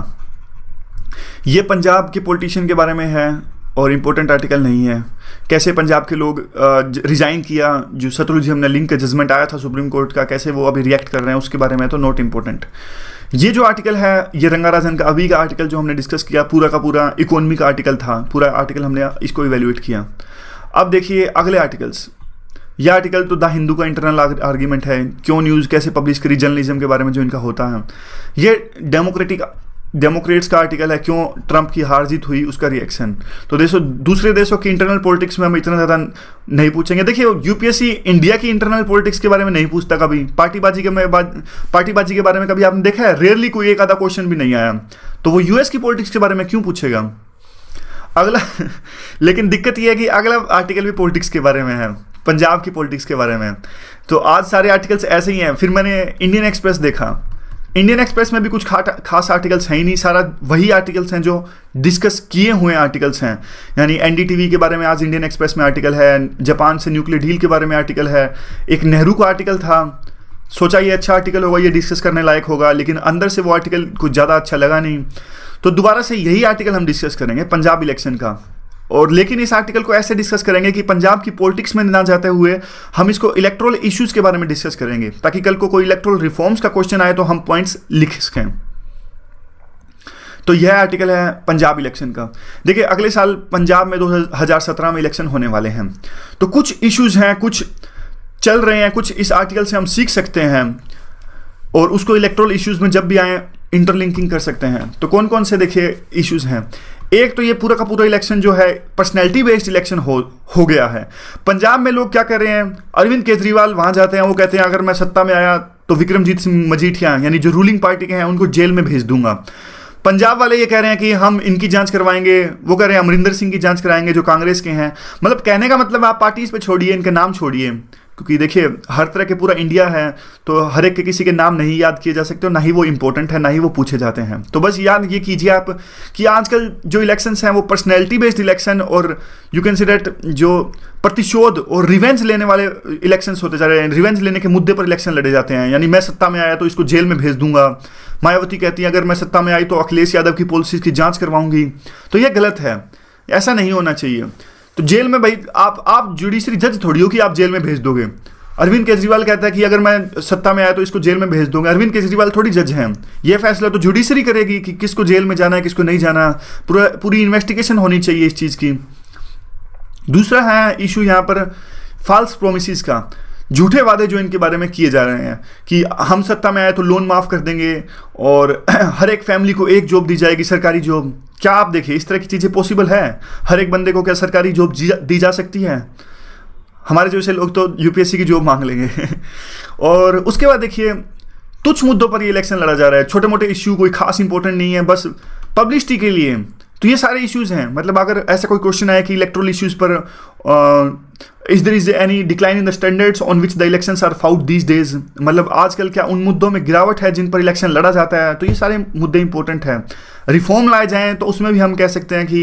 ये पंजाब के पॉलिटिशियन के बारे में है और इम्पोर्टेंट आर्टिकल नहीं है। कैसे पंजाब के लोग रिज़ाइन किया, जो शत्रुंजय हमने लिंक का जजमेंट आया था सुप्रीम कोर्ट का, कैसे वो अभी रिएक्ट कर रहे हैं उसके बारे में तो नॉट इम्पोर्टेंट। ये जो आर्टिकल है ये रंगाराजन का अभी का आर्टिकल जो हमने डिस्कस किया पूरा का पूरा इकोनॉमी का आर्टिकल था। पूरा आर्टिकल हमने इसको इवेल्युएट किया। अब देखिए अगले आर्टिकल्स। यह आर्टिकल तो द हिंदू का इंटरनल आर्ग्यूमेंट है, क्यों न्यूज़ कैसे पब्लिश करी, जर्नलिज्म के बारे में जो इनका होता है। ये डेमोक्रेट्स का आर्टिकल है, क्यों ट्रंप की हार जीत हुई उसका रिएक्शन। तो दूसरे देशों की इंटरनल पॉलिटिक्स में हम इतना ज़्यादा नहीं पूछेंगे। देखिए यूपीएससी इंडिया की इंटरनल पॉलिटिक्स के बारे में नहीं पूछता कभी, पार्टीबाजी के बारे में कभी आपने देखा है? रेयरली कोई एक आधा क्वेश्चन भी नहीं आया। तो वो यूएस की पॉलिटिक्स के बारे में क्यों पूछेगा अगला लेकिन दिक्कत यह है कि अगला आर्टिकल भी पॉलिटिक्स के बारे में है, पंजाब की पॉलिटिक्स के बारे में। तो आज सारे आर्टिकल्स ऐसे ही हैं। फिर मैंने इंडियन एक्सप्रेस देखा, इंडियन एक्सप्रेस में भी कुछ खास आर्टिकल्स हैं ही नहीं, सारा वही आर्टिकल्स हैं जो डिस्कस किए हुए आर्टिकल्स हैं। यानी एनडीटीवी के बारे में आज इंडियन एक्सप्रेस में आर्टिकल है, जापान से न्यूक्लियर डील के बारे में आर्टिकल है, एक नेहरू का आर्टिकल था, सोचा ये अच्छा आर्टिकल होगा, ये डिस्कस करने लायक होगा, लेकिन अंदर से वो आर्टिकल कुछ ज़्यादा अच्छा लगा नहीं। तो दोबारा से यही आर्टिकल हम डिस्कस करेंगे पंजाब इलेक्शन का, और लेकिन इस आर्टिकल को ऐसे डिस्कस करेंगे कि पंजाब की पॉलिटिक्स में ना जाते हुए हम इसको इलेक्टोरल इश्यूज के बारे में डिस्कस करेंगे, ताकि कल को कोई इलेक्टोरल रिफॉर्म्स का क्वेश्चन आए तो हम पॉइंट्स लिख सकें। तो यह आर्टिकल है पंजाब इलेक्शन का। देखिए अगले साल पंजाब में 2017 में इलेक्शन होने वाले हैं, तो कुछ इश्यूज हैं, कुछ चल रहे हैं, कुछ इस आर्टिकल से हम सीख सकते हैं और उसको इलेक्टोरल इश्यूज में जब भी आए इंटरलिंकिंग कर सकते हैं। तो कौन कौन से देखिए इश्यूज हैं। एक तो ये पूरा का पूरा इलेक्शन जो है पर्सनैलिटी बेस्ड इलेक्शन हो गया है। पंजाब में लोग क्या कर रहे हैं, अरविंद केजरीवाल वहाँ जाते हैं, वो कहते हैं अगर मैं सत्ता में आया तो विक्रमजीत सिंह मजीठिया यानी जो रूलिंग पार्टी के हैं उनको जेल में भेज दूंगा। पंजाब वाले ये कह रहे हैं कि हम इनकी जांच करवाएंगे, वो कह रहे हैं अमरिंदर सिंह की जांच कराएंगे जो कांग्रेस के हैं। मतलब कहने का मतलब आप पार्टीज पे छोड़िए, इनके नाम छोड़िए, क्योंकि देखिए हर तरह के पूरा इंडिया है तो हर एक के किसी के नाम नहीं याद किए जा सकते, और ना ही वो इंपॉर्टेंट है, ना ही वो पूछे जाते हैं। तो बस याद ये कीजिए आप कि आजकल जो इलेक्शंस हैं वो पर्सनैलिटी बेस्ड इलेक्शन और यू कैन से दैट जो प्रतिशोध और रिवेंज लेने वाले इलेक्शंस होते जा रहे हैं, रिवेंज लेने के मुद्दे पर इलेक्शन लड़े जाते हैं। यानी मैं सत्ता में आया तो इसको जेल में भेज दूंगा। मायावती कहती है अगर मैं सत्ता में आई तो अखिलेश यादव की पॉलिसीज की जाँच करवाऊंगी। तो यह गलत है, ऐसा नहीं होना चाहिए। तो जेल में भाई आप जुडिशरी जज थोड़ी हो कि आप जेल में भेज दोगे। अरविंद केजरीवाल कहता है कि अगर मैं सत्ता में आया तो इसको जेल में भेज दूंगा। अरविंद केजरीवाल थोड़ी जज हैं, ये फैसला तो जुडिशरी करेगी कि किसको जेल में जाना है किसको नहीं जाना। पूरी इन्वेस्टिगेशन होनी चाहिए इस चीज़ की। दूसरा है इशू यहाँ पर फॉल्स प्रोमिसेस का, झूठे वादे जो इनके बारे में किए जा रहे हैं कि हम सत्ता में आए तो लोन माफ़ कर देंगे और हर एक फैमिली को एक जॉब दी जाएगी, सरकारी जॉब। क्या आप देखिए इस तरह की चीज़ें पॉसिबल है? हर एक बंदे को क्या सरकारी जॉब दी जा सकती है? हमारे जैसे लोग तो यूपीएससी की जॉब मांग लेंगे और उसके बाद देखिए तुच्छ मुद्दों पर ये इलेक्शन लड़ा जा रहा है, छोटे मोटे इश्यू कोई खास इंपॉर्टेंट नहीं है, बस पब्लिसिटी के लिए। तो ये सारे इश्यूज हैं। मतलब अगर ऐसा कोई क्वेश्चन आए कि इलेक्टोरल इश्यूज पर is there is any decline in the standards on which the elections are fought these days, मतलब आजकल क्या उन मुद्दों में गिरावट है जिन पर इलेक्शन लड़ा जाता है। तो ये सारे मुद्दे इंपॉर्टेंट हैं। रिफॉर्म लाए जाएँ तो उसमें भी हम कह सकते हैं कि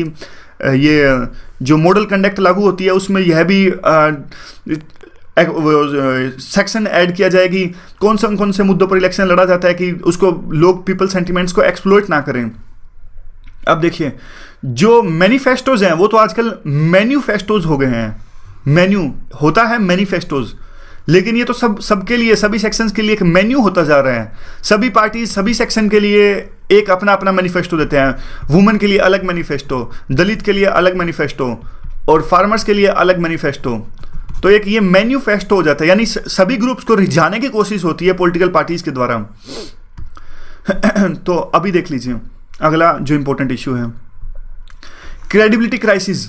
ये जो मॉडल कंडक्ट लागू होती है उसमें यह भी सेक्शन ऐड किया जाए कि कौन से मुद्दों पर इलेक्शन लड़ा जाता है कि उसको लोग पीपल सेंटिमेंट्स को एक्सप्लॉइट ना करें। अब देखिए जो मैनिफेस्टोज हैं वो तो आजकल मैन्यूफेस्टोज हो गए हैं। मेन्यू होता है मैनिफेस्टोज, लेकिन ये तो सबके लिए सभी सेक्शंस के लिए एक मेन्यू होता जा रहा है। सभी पार्टी सभी सेक्शन के लिए एक अपना अपना मैनिफेस्टो देते हैं। वुमेन के लिए अलग मैनिफेस्टो, दलित के लिए अलग मैनिफेस्टो और फार्मर्स के लिए अलग मैनिफेस्टो। तो एक ये मैन्यूफेस्टो हो जाता है, यानी सभी ग्रुप्स को रिझाने की कोशिश होती है पॉलिटिकल पार्टीज के द्वारा। तो अभी देख लीजिए अगला जो इंपॉर्टेंट इशू है क्रेडिबिलिटी क्राइसिस।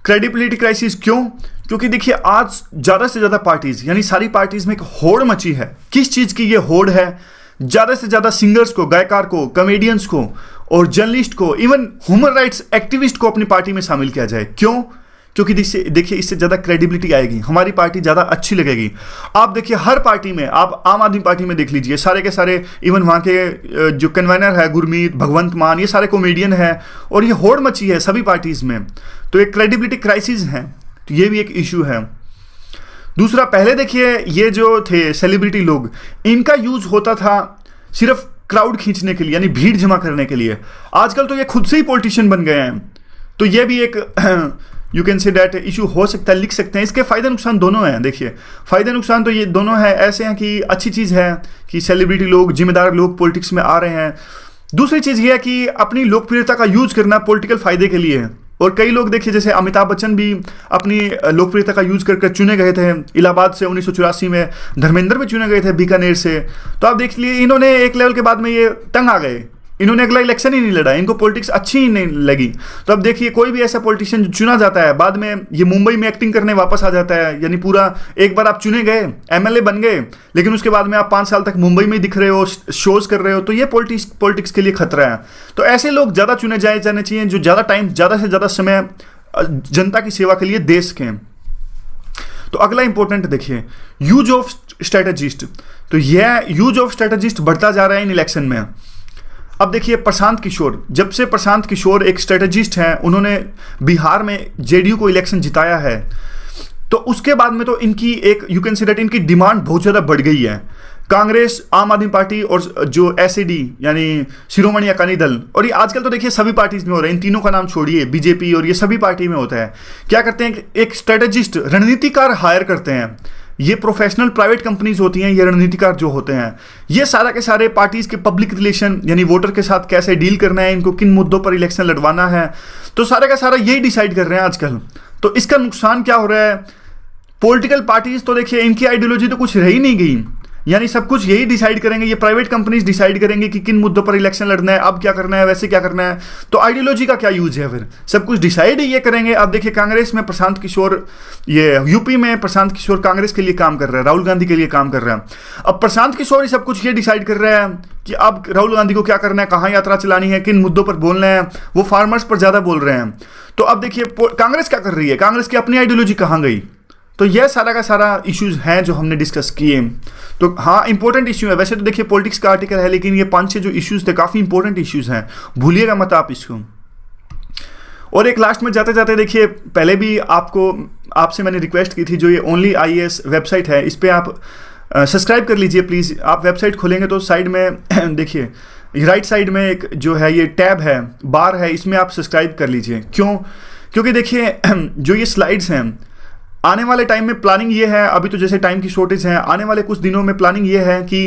क्रेडिबिलिटी क्राइसिस क्यों? क्योंकि देखिए आज ज़्यादा से ज़्यादा पार्टीज यानी सारी पार्टीज में एक होड़ मची है। किस चीज़ की ये होड़ है? ज़्यादा से ज़्यादा सिंगर्स को, गायकार को, कॉमेडियंस को और जर्नलिस्ट को, इवन ह्यूमन राइट्स एक्टिविस्ट को अपनी पार्टी में शामिल किया जाए। क्यों? क्योंकि देखिए इससे ज़्यादा क्रेडिबिलिटी आएगी, हमारी पार्टी ज़्यादा अच्छी लगेगी। आप देखिए हर पार्टी में, आप आम आदमी पार्टी में देख लीजिए, सारे के सारे इवन वहाँ के जो कन्वेनर है गुरमीत, भगवंत मान, ये सारे कॉमेडियन है और ये होड़ मची है सभी पार्टीज़ में। तो एक क्रेडिबिलिटी क्राइसिस है, तो ये भी एक इशू है। दूसरा, पहले देखिए ये जो थे सेलिब्रिटी लोग, इनका यूज होता था सिर्फ क्राउड खींचने के लिए यानी भीड़ जमा करने के लिए। आजकल तो ये खुद से ही पॉलिटिशियन बन गए हैं। तो ये भी एक you can say that issue हो सकता है, लिख सकते हैं। इसके फ़ायदे नुकसान दोनों हैं। देखिए फ़ायदे नुकसान तो ये दोनों हैं, ऐसे हैं कि अच्छी चीज़ है कि सेलिब्रिटी लोग, जिम्मेदार लोग पॉलिटिक्स में आ रहे हैं। दूसरी चीज़ ये है कि अपनी लोकप्रियता का यूज करना पॉलिटिकल फ़ायदे के लिए है। और कई लोग देखिए जैसे अमिताभ बच्चन भी अपनी लोकप्रियता का यूज कर चुने गए थे इलाहाबाद से 1984 में, धर्मेंद्र भी चुने गए थे बीकानेर से। तो आप देख लिए इन्होंने एक लेवल के बाद में ये तंग आ गए, इन्होंने अगला इलेक्शन ही नहीं लड़ा, इनको पॉलिटिक्स अच्छी ही नहीं लगी। तो अब देखिए कोई भी ऐसा पॉलिटिशियन जो चुना जाता है बाद में ये मुंबई में एक्टिंग करने वापस आ जाता है, यानी पूरा एक बार आप चुने गए, एमएलए बन गए, लेकिन उसके बाद में आप 5 साल तक मुंबई में दिख रहे हो, शोज कर रहे हो, तो ये पॉलिटिक्स के लिए खतरा है। तो ऐसे लोग ज़्यादा चुने जाने चाहिए जो ज़्यादा टाइम, ज़्यादा से ज़्यादा समय जनता की सेवा के लिए दे सकें। तो अगला इंपॉर्टेंट देखिए, यूज ऑफ स्ट्रेटेजिस्ट। तो यह यूज ऑफ स्ट्रेटेजिस्ट बढ़ता जा रहा है इन इलेक्शन में। अब देखिए प्रशांत किशोर, जब से प्रशांत किशोर एक स्ट्रेटेजिस्ट हैं, उन्होंने बिहार में जेडीयू को इलेक्शन जिताया है, तो उसके बाद में तो इनकी एक यू कैन से दैट इनकी डिमांड बहुत ज़्यादा बढ़ गई है। कांग्रेस, आम आदमी पार्टी और जो एसएडी यानी शिरोमणि अकाली दल, और ये आजकल तो देखिए सभी पार्टीज में हो रहा है, इन तीनों का नाम छोड़िए, बीजेपी और ये सभी पार्टी में होता है। क्या करते हैं, एक स्ट्रेटेजिस्ट रणनीतिकार हायर करते हैं। ये प्रोफेशनल प्राइवेट कंपनीज होती हैं, ये रणनीतिकार जो होते हैं, ये सारा के सारे पार्टीज के पब्लिक रिलेशन यानी वोटर के साथ कैसे डील करना है, इनको किन मुद्दों पर इलेक्शन लड़वाना है, तो सारा का सारा यही डिसाइड कर रहे हैं आजकल। तो इसका नुकसान क्या हो रहा है, पॉलिटिकल पार्टीज तो देखिए इनकी आइडियोलॉजी तो कुछ रह ही नहीं गई, यानी सब कुछ यही डिसाइड करेंगे, ये प्राइवेट कंपनीज डिसाइड करेंगे कि किन मुद्दों पर इलेक्शन लड़ना है, अब क्या करना है, वैसे क्या करना है, तो आइडियोलॉजी का क्या यूज है, फिर सब कुछ डिसाइड ही ये करेंगे। अब देखिए कांग्रेस में प्रशांत किशोर, ये यूपी में प्रशांत किशोर कांग्रेस के लिए काम कर रहा है, राहुल गांधी के लिए काम कर रहा है। अब प्रशांत किशोर ही सब कुछ ये डिसाइड कर रहा है कि अब राहुल गांधी को क्या करना है, कहाँ यात्रा चलानी है, किन मुद्दों पर बोलना है, वो फार्मर्स पर ज़्यादा बोल रहे हैं। तो अब देखिए कांग्रेस क्या कर रही है, कांग्रेस की अपनी आइडियोलॉजी कहाँ गई। तो यह सारा का सारा इश्यूज हैं जो हमने डिस्कस किए। तो हाँ इंपॉर्टेंट इश्यू है, वैसे तो देखिए पॉलिटिक्स का आर्टिकल है, लेकिन ये 5-6 जो इश्यूज थे काफ़ी इंपॉर्टेंट इश्यूज हैं, भूलिएगा मत आप इसको। और एक लास्ट में जाते जाते देखिए, पहले भी आपसे मैंने रिक्वेस्ट की थी, जो ये ओनली IAS वेबसाइट है, इस पर आप सब्सक्राइब कर लीजिए प्लीज़। आप वेबसाइट खोलेंगे तो साइड में देखिए राइट साइड में एक जो है ये टैब है, बार है, इसमें आप सब्सक्राइब कर लीजिए। क्यों? क्योंकि देखिए जो ये स्लाइड्स हैं, आने वाले टाइम में प्लानिंग ये है, अभी तो जैसे टाइम की शॉर्टेज है, आने वाले कुछ दिनों में प्लानिंग ये है कि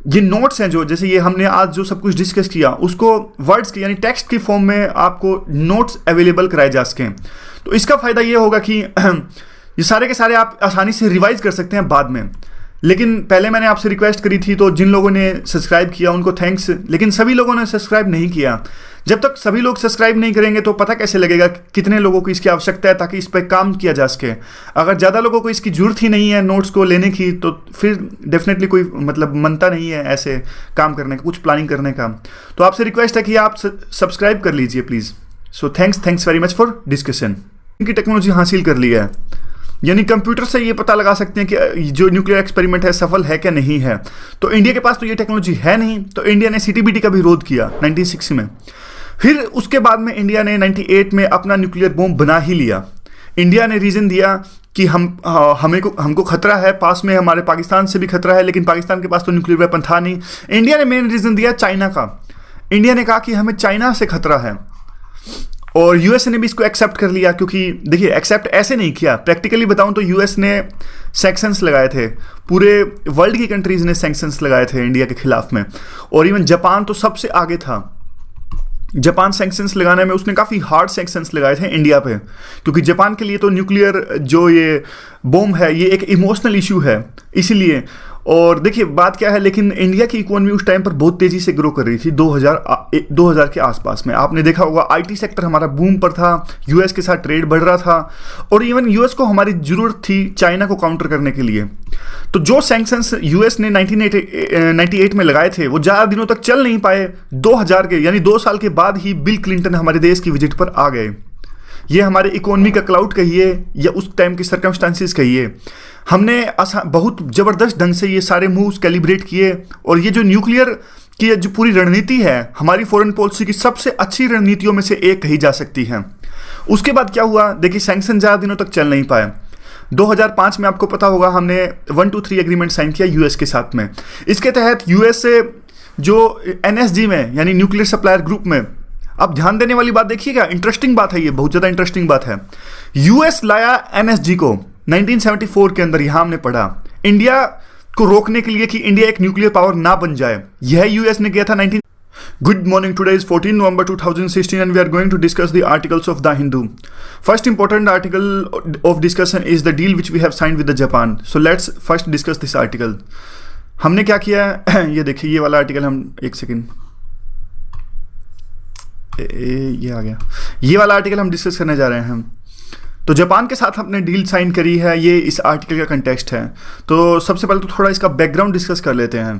ये नोट्स हैं जो, जैसे ये हमने आज जो सब कुछ डिस्कस किया, उसको वर्ड्स की यानी टेक्स्ट की फॉर्म में आपको नोट्स अवेलेबल कराए जा सकें। तो इसका फ़ायदा ये होगा कि ये सारे के सारे आप आसानी से रिवाइज कर सकते हैं बाद में। लेकिन पहले मैंने आपसे रिक्वेस्ट करी थी, तो जिन लोगों ने सब्सक्राइब किया उनको थैंक्स, लेकिन सभी लोगों ने सब्सक्राइब नहीं किया। जब तक सभी लोग सब्सक्राइब नहीं करेंगे तो पता कैसे लगेगा कितने लोगों को इसकी आवश्यकता है, ताकि इस पर काम किया जा सके। अगर ज़्यादा लोगों को इसकी जरूरत ही नहीं है नोट्स को लेने की, तो फिर डेफिनेटली कोई मतलब मनता नहीं है ऐसे काम करने का, कुछ प्लानिंग करने का। तो आपसे रिक्वेस्ट है कि आप सब्सक्राइब कर लीजिए please. So thanks very much for discussion. इनकी टेक्नोलॉजी हासिल कर लिया है, यानी कंप्यूटर से ये पता लगा सकते हैं कि जो न्यूक्लियर एक्सपेरिमेंट है सफल है क्या नहीं है। तो इंडिया के पास तो ये टेक्नोलॉजी है नहीं, तो इंडिया ने CTBT का विरोध किया 1960 में। फिर उसके बाद में इंडिया ने 98 में अपना न्यूक्लियर बॉम्ब बना ही लिया। इंडिया ने रीज़न दिया कि हमको खतरा है, पास में हमारे पाकिस्तान से भी खतरा है, लेकिन पाकिस्तान के पास तो न्यूक्लियर वेपन था नहीं। इंडिया ने मेन रीज़न दिया चाइना का। इंडिया ने कहा कि हमें चाइना से खतरा है, और यूएस ने भी इसको एक्सेप्ट कर लिया। क्योंकि देखिए एक्सेप्ट ऐसे नहीं किया, प्रैक्टिकली बताऊं तो यूएस ने सैंक्शंस लगाए थे, पूरे वर्ल्ड की कंट्रीज़ ने सैंक्शंस लगाए थे इंडिया के खिलाफ में, और इवन जापान तो सबसे आगे था। जापान सैंक्शंस लगाने में उसने काफ़ी हार्ड सैंक्शंस लगाए थे इंडिया पे, क्योंकि जापान के लिए तो न्यूक्लियर जो ये बॉम्ब है ये एक इमोशनल इशू है, इसीलिए। और देखिए बात क्या है, लेकिन इंडिया की इकोनॉमी उस टाइम पर बहुत तेज़ी से ग्रो कर रही थी 2000 के आसपास में। आपने देखा होगा IT सेक्टर हमारा बूम पर था, यूएस के साथ ट्रेड बढ़ रहा था, और इवन यूएस को हमारी ज़रूरत थी चाइना को काउंटर करने के लिए। तो जो सैंक्शंस यूएस ने 1998 में लगाए थे वो ज़्यादा दिनों तक चल नहीं पाए। 2000 के यानी 2 साल के बाद ही बिल क्लिंटन हमारे देश की विजिट पर आ गए। ये हमारे इकोनॉमी का क्लाउड कहिए या उस टाइम के सर्कमस्टांसिस कहिए, हमने बहुत ज़बरदस्त ढंग से ये सारे मूव्स कैलिब्रेट किए। और ये जो न्यूक्लियर की जो पूरी रणनीति है हमारी फॉरेन पॉलिसी की सबसे अच्छी रणनीतियों में से एक कही जा सकती है। उसके बाद क्या हुआ, देखिए सैंक्शन ज़्यादा दिनों तक चल नहीं पाए। 2005 में आपको पता होगा हमने 123 एग्रीमेंट साइन किया यूएस के साथ में। इसके तहत यूएस से जो NSG में यानी न्यूक्लियर सप्लायर ग्रुप में, अब ध्यान देने वाली बात देखिएगा, इंटरेस्टिंग बात है ये, बहुत ज़्यादा इंटरेस्टिंग बात है। यूएस लाया NSG को 1974 के अंदर, यहाँ हमने पढ़ा, इंडिया को रोकने के लिए कि इंडिया एक न्यूक्लियर पावर ना बन जाए। यह यूएस ने किया था 19। Good morning, today is 14 November 2016 and we are going to discuss the articles of The Hindu. First important article of discussion is the deal which we have signed with the Japan. So let's first discuss this article. हमने क्या किया है ये देखिए, ये वाला article हम एक सेकेंड ये आ गया। ये वाला आर्टिकल हम डिस्कस करने जा रहे हैं। तो जापान के साथ हमने डील साइन करी है, ये इस आर्टिकल का कंटेक्स्ट है। तो सबसे पहले तो थोड़ा इसका बैकग्राउंड डिस्कस कर लेते हैं।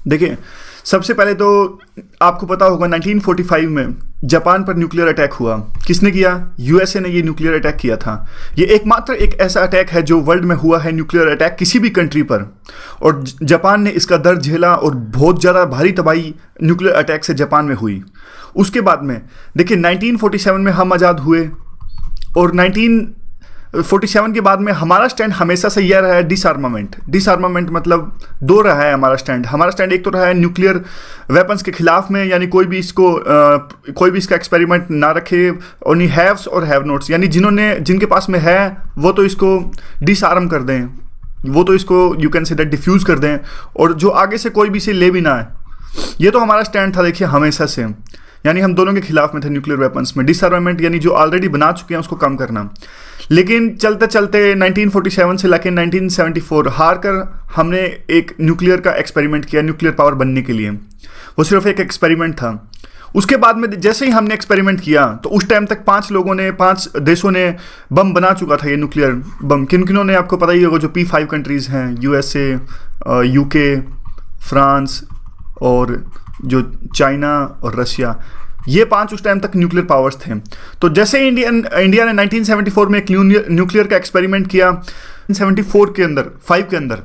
देखिए, सबसे पहले तो आपको पता होगा 1945 में जापान पर न्यूक्लियर अटैक हुआ। किसने किया? यूएसए ने ये न्यूक्लियर अटैक किया था। ये एकमात्र एक ऐसा अटैक है जो वर्ल्ड में हुआ है, न्यूक्लियर अटैक किसी भी कंट्री पर, और जापान ने इसका दर्द झेला और बहुत ज़्यादा भारी तबाही न्यूक्लियर अटैक से जापान में हुई। उसके बाद में देखिए 1947 में हम आज़ाद हुए, और 1947 के बाद में हमारा स्टैंड हमेशा से यह रहा है डिसआर्मामेंट। डिसआर्मामेंट मतलब दो रहा है हमारा स्टैंड एक तो रहा है न्यूक्लियर वेपन्स के खिलाफ में, यानी कोई भी इसका एक्सपेरिमेंट ना रखे, ओनली हैव्स और हैव नोट्स, यानी जिनके पास में है वो तो इसको डिसआर्म कर दें, वो तो इसको you can say that diffuse कर दें, और जो आगे से कोई भी इसे ले भी ना है। ये तो हमारा स्टैंड था देखिए हमेशा से, यानी हम दोनों के खिलाफ में थे न्यूक्लियर वेपन्स में। डिसआर्मामेंट यानी जो ऑलरेडी बना चुके हैं उसको कम करना। लेकिन चलते चलते 1947 से लेकर 1974 हार कर हमने एक न्यूक्लियर का एक्सपेरिमेंट किया न्यूक्लियर पावर बनने के लिए। वो सिर्फ एक एक्सपेरिमेंट था। उसके बाद में जैसे ही हमने एक्सपेरिमेंट किया तो उस टाइम तक 5 देशों ने बम बना चुका था, ये न्यूक्लियर बम। किन किनों ने, आपको पता ही होगा, जो P5 कंट्रीज़ हैं, यूएसए, यूके, फ्रांस और जो चाइना और रशिया, ये 5 उस टाइम तक न्यूक्लियर पावर्स थे। तो जैसे इंडिया ने 1974 में एक न्यूक्लियर का एक्सपेरिमेंट किया, 1974 के अंदर 5 के अंदर,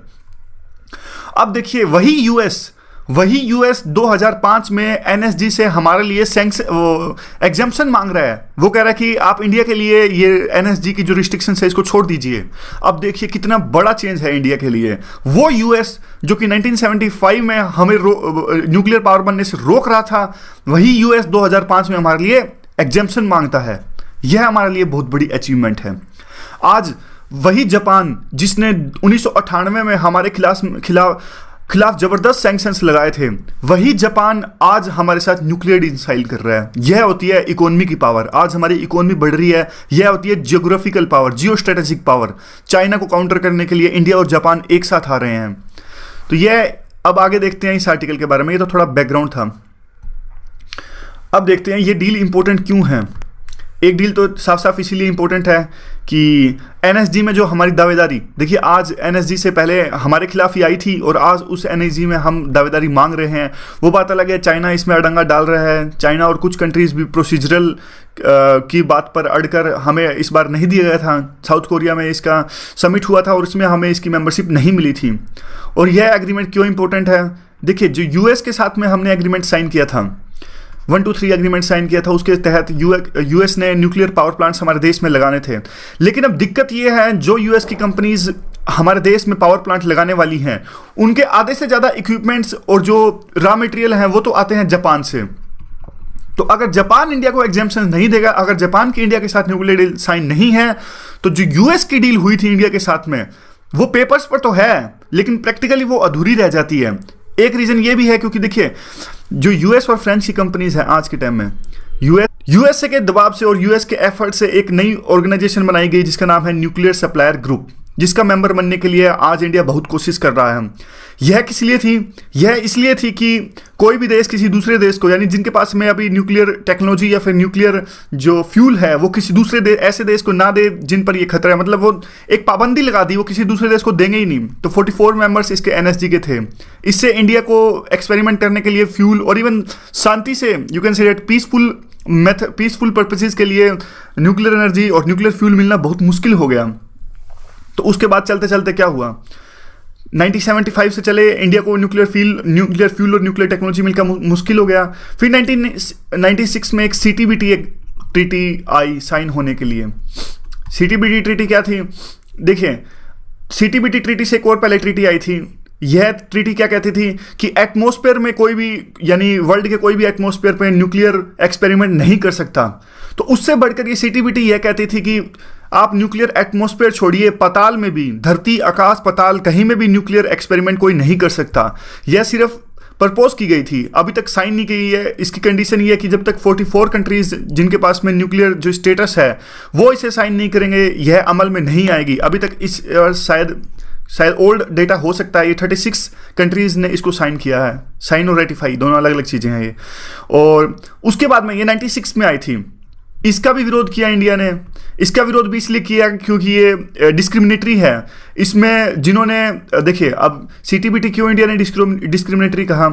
अब देखिए वही यूएस 2005 में एनएसजी से हमारे लिए एग्जाम्पशन मांग रहा है। वो कह रहा है कि आप इंडिया के लिए ये एनएसजी की जो रिस्ट्रिक्शन है इसको छोड़ दीजिए। अब देखिए कितना बड़ा चेंज है इंडिया के लिए। वो यूएस जो कि 1975 में हमें न्यूक्लियर पावर बनने से रोक रहा था, वही यूएस 2005 में हमारे लिए एग्जाम्पशन मांगता है। यह हमारे लिए बहुत बड़ी अचीवमेंट है। आज वही जापान जिसने 1998 में हमारे खिलाफ जबरदस्त सैंक्शंस लगाए थे, वही जापान आज हमारे साथ न्यूक्लियर डील साइन कर रहा है। यह होती है इकोनॉमी की पावर। आज हमारी इकोनॉमी बढ़ रही है। यह होती है geographical power, geo strategic power. China को काउंटर करने के लिए इंडिया और जापान एक साथ आ रहे हैं। तो यह, अब आगे देखते हैं इस आर्टिकल के बारे में। ये तो थोड़ा बैकग्राउंड था। अब देखते हैं ये डील इंपॉर्टेंट क्यों है। एक डील तो साफ साफ इसीलिए इंपॉर्टेंट है कि एनएसजी में जो हमारी दावेदारी, देखिए आज एनएसजी से पहले हमारे खिलाफ ही आई थी और आज उस एनएसजी में हम दावेदारी मांग रहे हैं। वो बात अलग है, चाइना इसमें अड़ंगा डाल रहा है। चाइना और कुछ कंट्रीज़ भी प्रोसीजरल की बात पर अड़कर हमें इस बार नहीं दिया गया था। साउथ कोरिया में इसका समिट हुआ था और इसमें हमें इसकी मेंबरशिप नहीं मिली थी। और यह एग्रीमेंट क्यों इंपॉर्टेंट है? देखिए, जो यूएस के साथ में हमने एग्रीमेंट साइन किया था, 123 एग्रीमेंट साइन किया था, उसके तहत यूएस ने न्यूक्लियर पावर प्लांट्स हमारे देश में लगाने थे। लेकिन अब दिक्कत ये है, जो यूएस की कंपनीज हमारे देश में पावर प्लांट लगाने वाली हैं, उनके आधे से ज़्यादा इक्विपमेंट्स और जो रॉ मटेरियल हैं वो तो आते हैं जापान से। तो अगर जापान इंडिया को एग्जाम्पशन नहीं देगा, अगर जापान की इंडिया के साथ न्यूक्लियर डील साइन नहीं है, तो जो यूएस की डील हुई थी इंडिया के साथ में, वो पेपर्स पर तो है लेकिन प्रैक्टिकली वो अधूरी रह जाती है। एक रीज़न ये भी है क्योंकि देखिए, जो यूएस और फ्रेंच की कंपनीज हैं आज के टाइम में, यूएसए के दबाव से और यूएस के एफर्ट से एक नई ऑर्गेनाइजेशन बनाई गई जिसका नाम है न्यूक्लियर सप्लायर ग्रुप, जिसका मेंबर बनने के लिए आज इंडिया बहुत कोशिश कर रहा है। यह किस लिए थी? यह इसलिए थी कि कोई भी देश किसी दूसरे देश को, यानी जिनके पास में अभी न्यूक्लियर टेक्नोलॉजी या फिर न्यूक्लियर जो फ्यूल है, वो किसी दूसरे ऐसे देश को ना दे जिन पर ये खतरा है। मतलब वो एक पाबंदी लगा दी, वो किसी दूसरे देश को देंगे ही नहीं। तो 44 मेंबर्स इसके एनएसजी के थे। इससे इंडिया को एक्सपेरिमेंट करने के लिए फ्यूल और इवन शांति से, you can say that peaceful purposes के लिए न्यूक्लियर एनर्जी और न्यूक्लियर फ्यूल मिलना बहुत मुश्किल हो गया। तो उसके बाद चलते चलते क्या हुआ, 1975 से चले इंडिया को न्यूक्लियर फ्यूल और न्यूक्लियर टेक्नोलॉजी मिलकर मुश्किल हो गया। फिर 1996 में एक सीटीबीटी ट्रीटी आई साइन होने के लिए। सीटीबीटी ट्रीटी क्या थी? देखिए, सीटीबीटी ट्रीटी से एक और पहले ट्रीटी आई थी। यह ट्रीटी क्या कहती थी कि एटमॉस्फेयर में कोई भी, यानी वर्ल्ड के कोई भी एटमॉस्फेयर पे न्यूक्लियर एक्सपेरिमेंट नहीं कर सकता। तो उससे बढ़कर ये सीटीबीटी यह कहती थी कि आप न्यूक्लियर एटमॉस्फेयर छोड़िए, पाताल में भी, धरती, आकाश, पाताल, कहीं में भी न्यूक्लियर एक्सपेरिमेंट कोई नहीं कर सकता। यह सिर्फ प्रपोज की गई थी, अभी तक साइन नहीं की है। इसकी कंडीशन ये है कि जब तक 44 कंट्रीज जिनके पास में न्यूक्लियर जो स्टेटस है वो इसे साइन नहीं करेंगे, यह अमल में नहीं आएगी। अभी तक इस शायद शायद ओल्ड डेटा हो सकता है, ये 36 कंट्रीज़ ने इसको साइन किया है, साइन और रेटिफाई दोनों अलग अलग चीज़ें हैं ये। और उसके बाद में ये 96 में आई थी, इसका भी विरोध किया इंडिया ने। इसका विरोध भी इसलिए किया क्योंकि ये डिस्क्रिमिनेटरी है। इसमें जिन्होंने देखिए, अब CTBT क्यों इंडिया ने डिस्क्रिमिनेटरी कहा,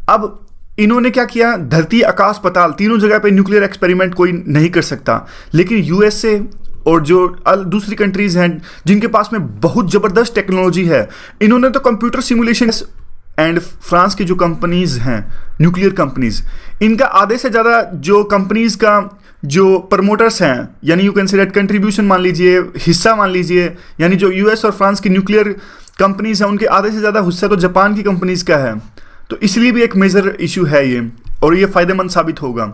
अब इन्होंने क्या किया, धरती आकाश पाताल तीनों जगह पे न्यूक्लियर एक्सपेरिमेंट कोई नहीं कर सकता, लेकिन USA और जो दूसरी कंट्रीज हैं जिनके पास में बहुत ज़बरदस्त टेक्नोलॉजी है, इन्होंने तो कंप्यूटर सिमुलेशन एंड फ्रांस की जो कंपनीज हैं न्यूक्लियर कंपनीज, इनका आधे से ज़्यादा जो कंपनीज का जो प्रमोटर्स हैं, यानी you can say that contribution मान लीजिए, हिस्सा मान लीजिए, यानी जो US और फ्रांस की न्यूक्लियर कंपनीज हैं उनके आधे से ज़्यादा हिस्सा तो जापान की कंपनीज का है। तो इसलिए भी एक मेजर इशू है ये, और ये फ़ायदेमंद साबित होगा,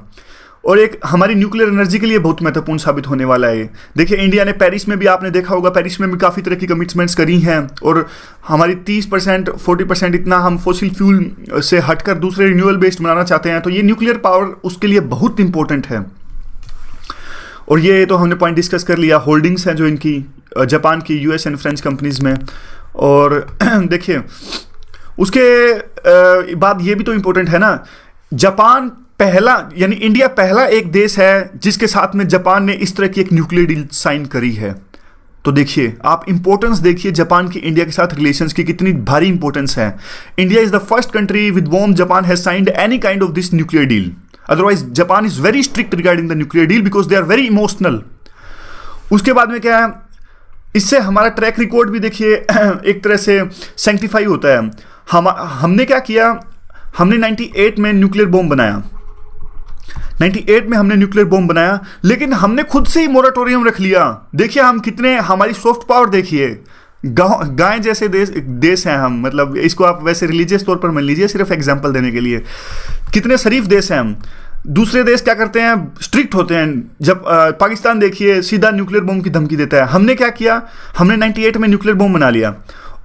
और एक हमारी न्यूक्लियर एनर्जी के लिए बहुत महत्वपूर्ण साबित होने वाला है। देखिए, इंडिया ने पेरिस में भी, आपने देखा होगा, पेरिस में भी काफ़ी तरह की कमिटमेंट्स करी हैं, और हमारी 30% 40% इतना हम फॉसिल फ्यूल से हटकर दूसरे रिन्यूएबल बेस्ड बनाना चाहते हैं। तो ये न्यूक्लियर पावर उसके लिए बहुत इंपॉर्टेंट है। और ये तो हमने पॉइंट डिस्कस कर लिया, होल्डिंग्स हैं जो इनकी जापान की US एंड फ्रेंच कंपनीज में। और देखिए, उसके बाद ये भी तो इम्पोर्टेंट है ना, जापान पहला, यानी इंडिया पहला एक देश है जिसके साथ में जापान ने इस तरह की एक न्यूक्लियर डील साइन करी है। तो देखिए, आप इंपॉर्टेंस देखिए जापान की इंडिया के साथ रिलेशंस की कितनी भारी इंपॉर्टेंस है। India is the first country with whom Japan has signed any kind of this nuclear deal. Otherwise Japan is very strict regarding the nuclear deal because they are very emotional. उसके बाद में क्या है, इससे हमारा track record भी देखिए एक तरह से सेंक्टिफाई होता है। हमने क्या किया, हमने 98 में न्यूक्लियर बॉम्ब बनाया, 98 में हमने न्यूक्लियर बॉम्ब बनाया, लेकिन हमने खुद से ही मोराटोरियम रख लिया। देखिए हम कितने, हमारी सॉफ्ट पावर देखिए, गाय जैसे देश हैं हम, मतलब इसको आप वैसे रिलीजियस तौर पर मान लीजिए, सिर्फ एग्जांपल देने के लिए, कितने शरीफ देश हैं हम। दूसरे देश क्या करते हैं, स्ट्रिक्ट होते हैं। जब पाकिस्तान देखिए सीधा न्यूक्लियर बॉम्ब की धमकी देता है, हमने क्या किया, हमने 98 में न्यूक्लियर बॉम्ब बना लिया,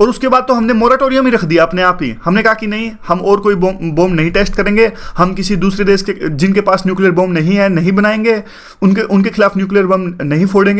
और उसके बाद तो हमने मोराटोरियम ही रख दिया अपने आप ही। हमने कहा कि नहीं, हम और कोई बॉम्ब नहीं टेस्ट करेंगे, हम किसी दूसरे देश के जिनके पास न्यूक्लियर बॉम्ब नहीं है नहीं बनाएंगे, उनके खिलाफ न्यूक्लियर बॉम्ब नहीं फोड़ेंगे।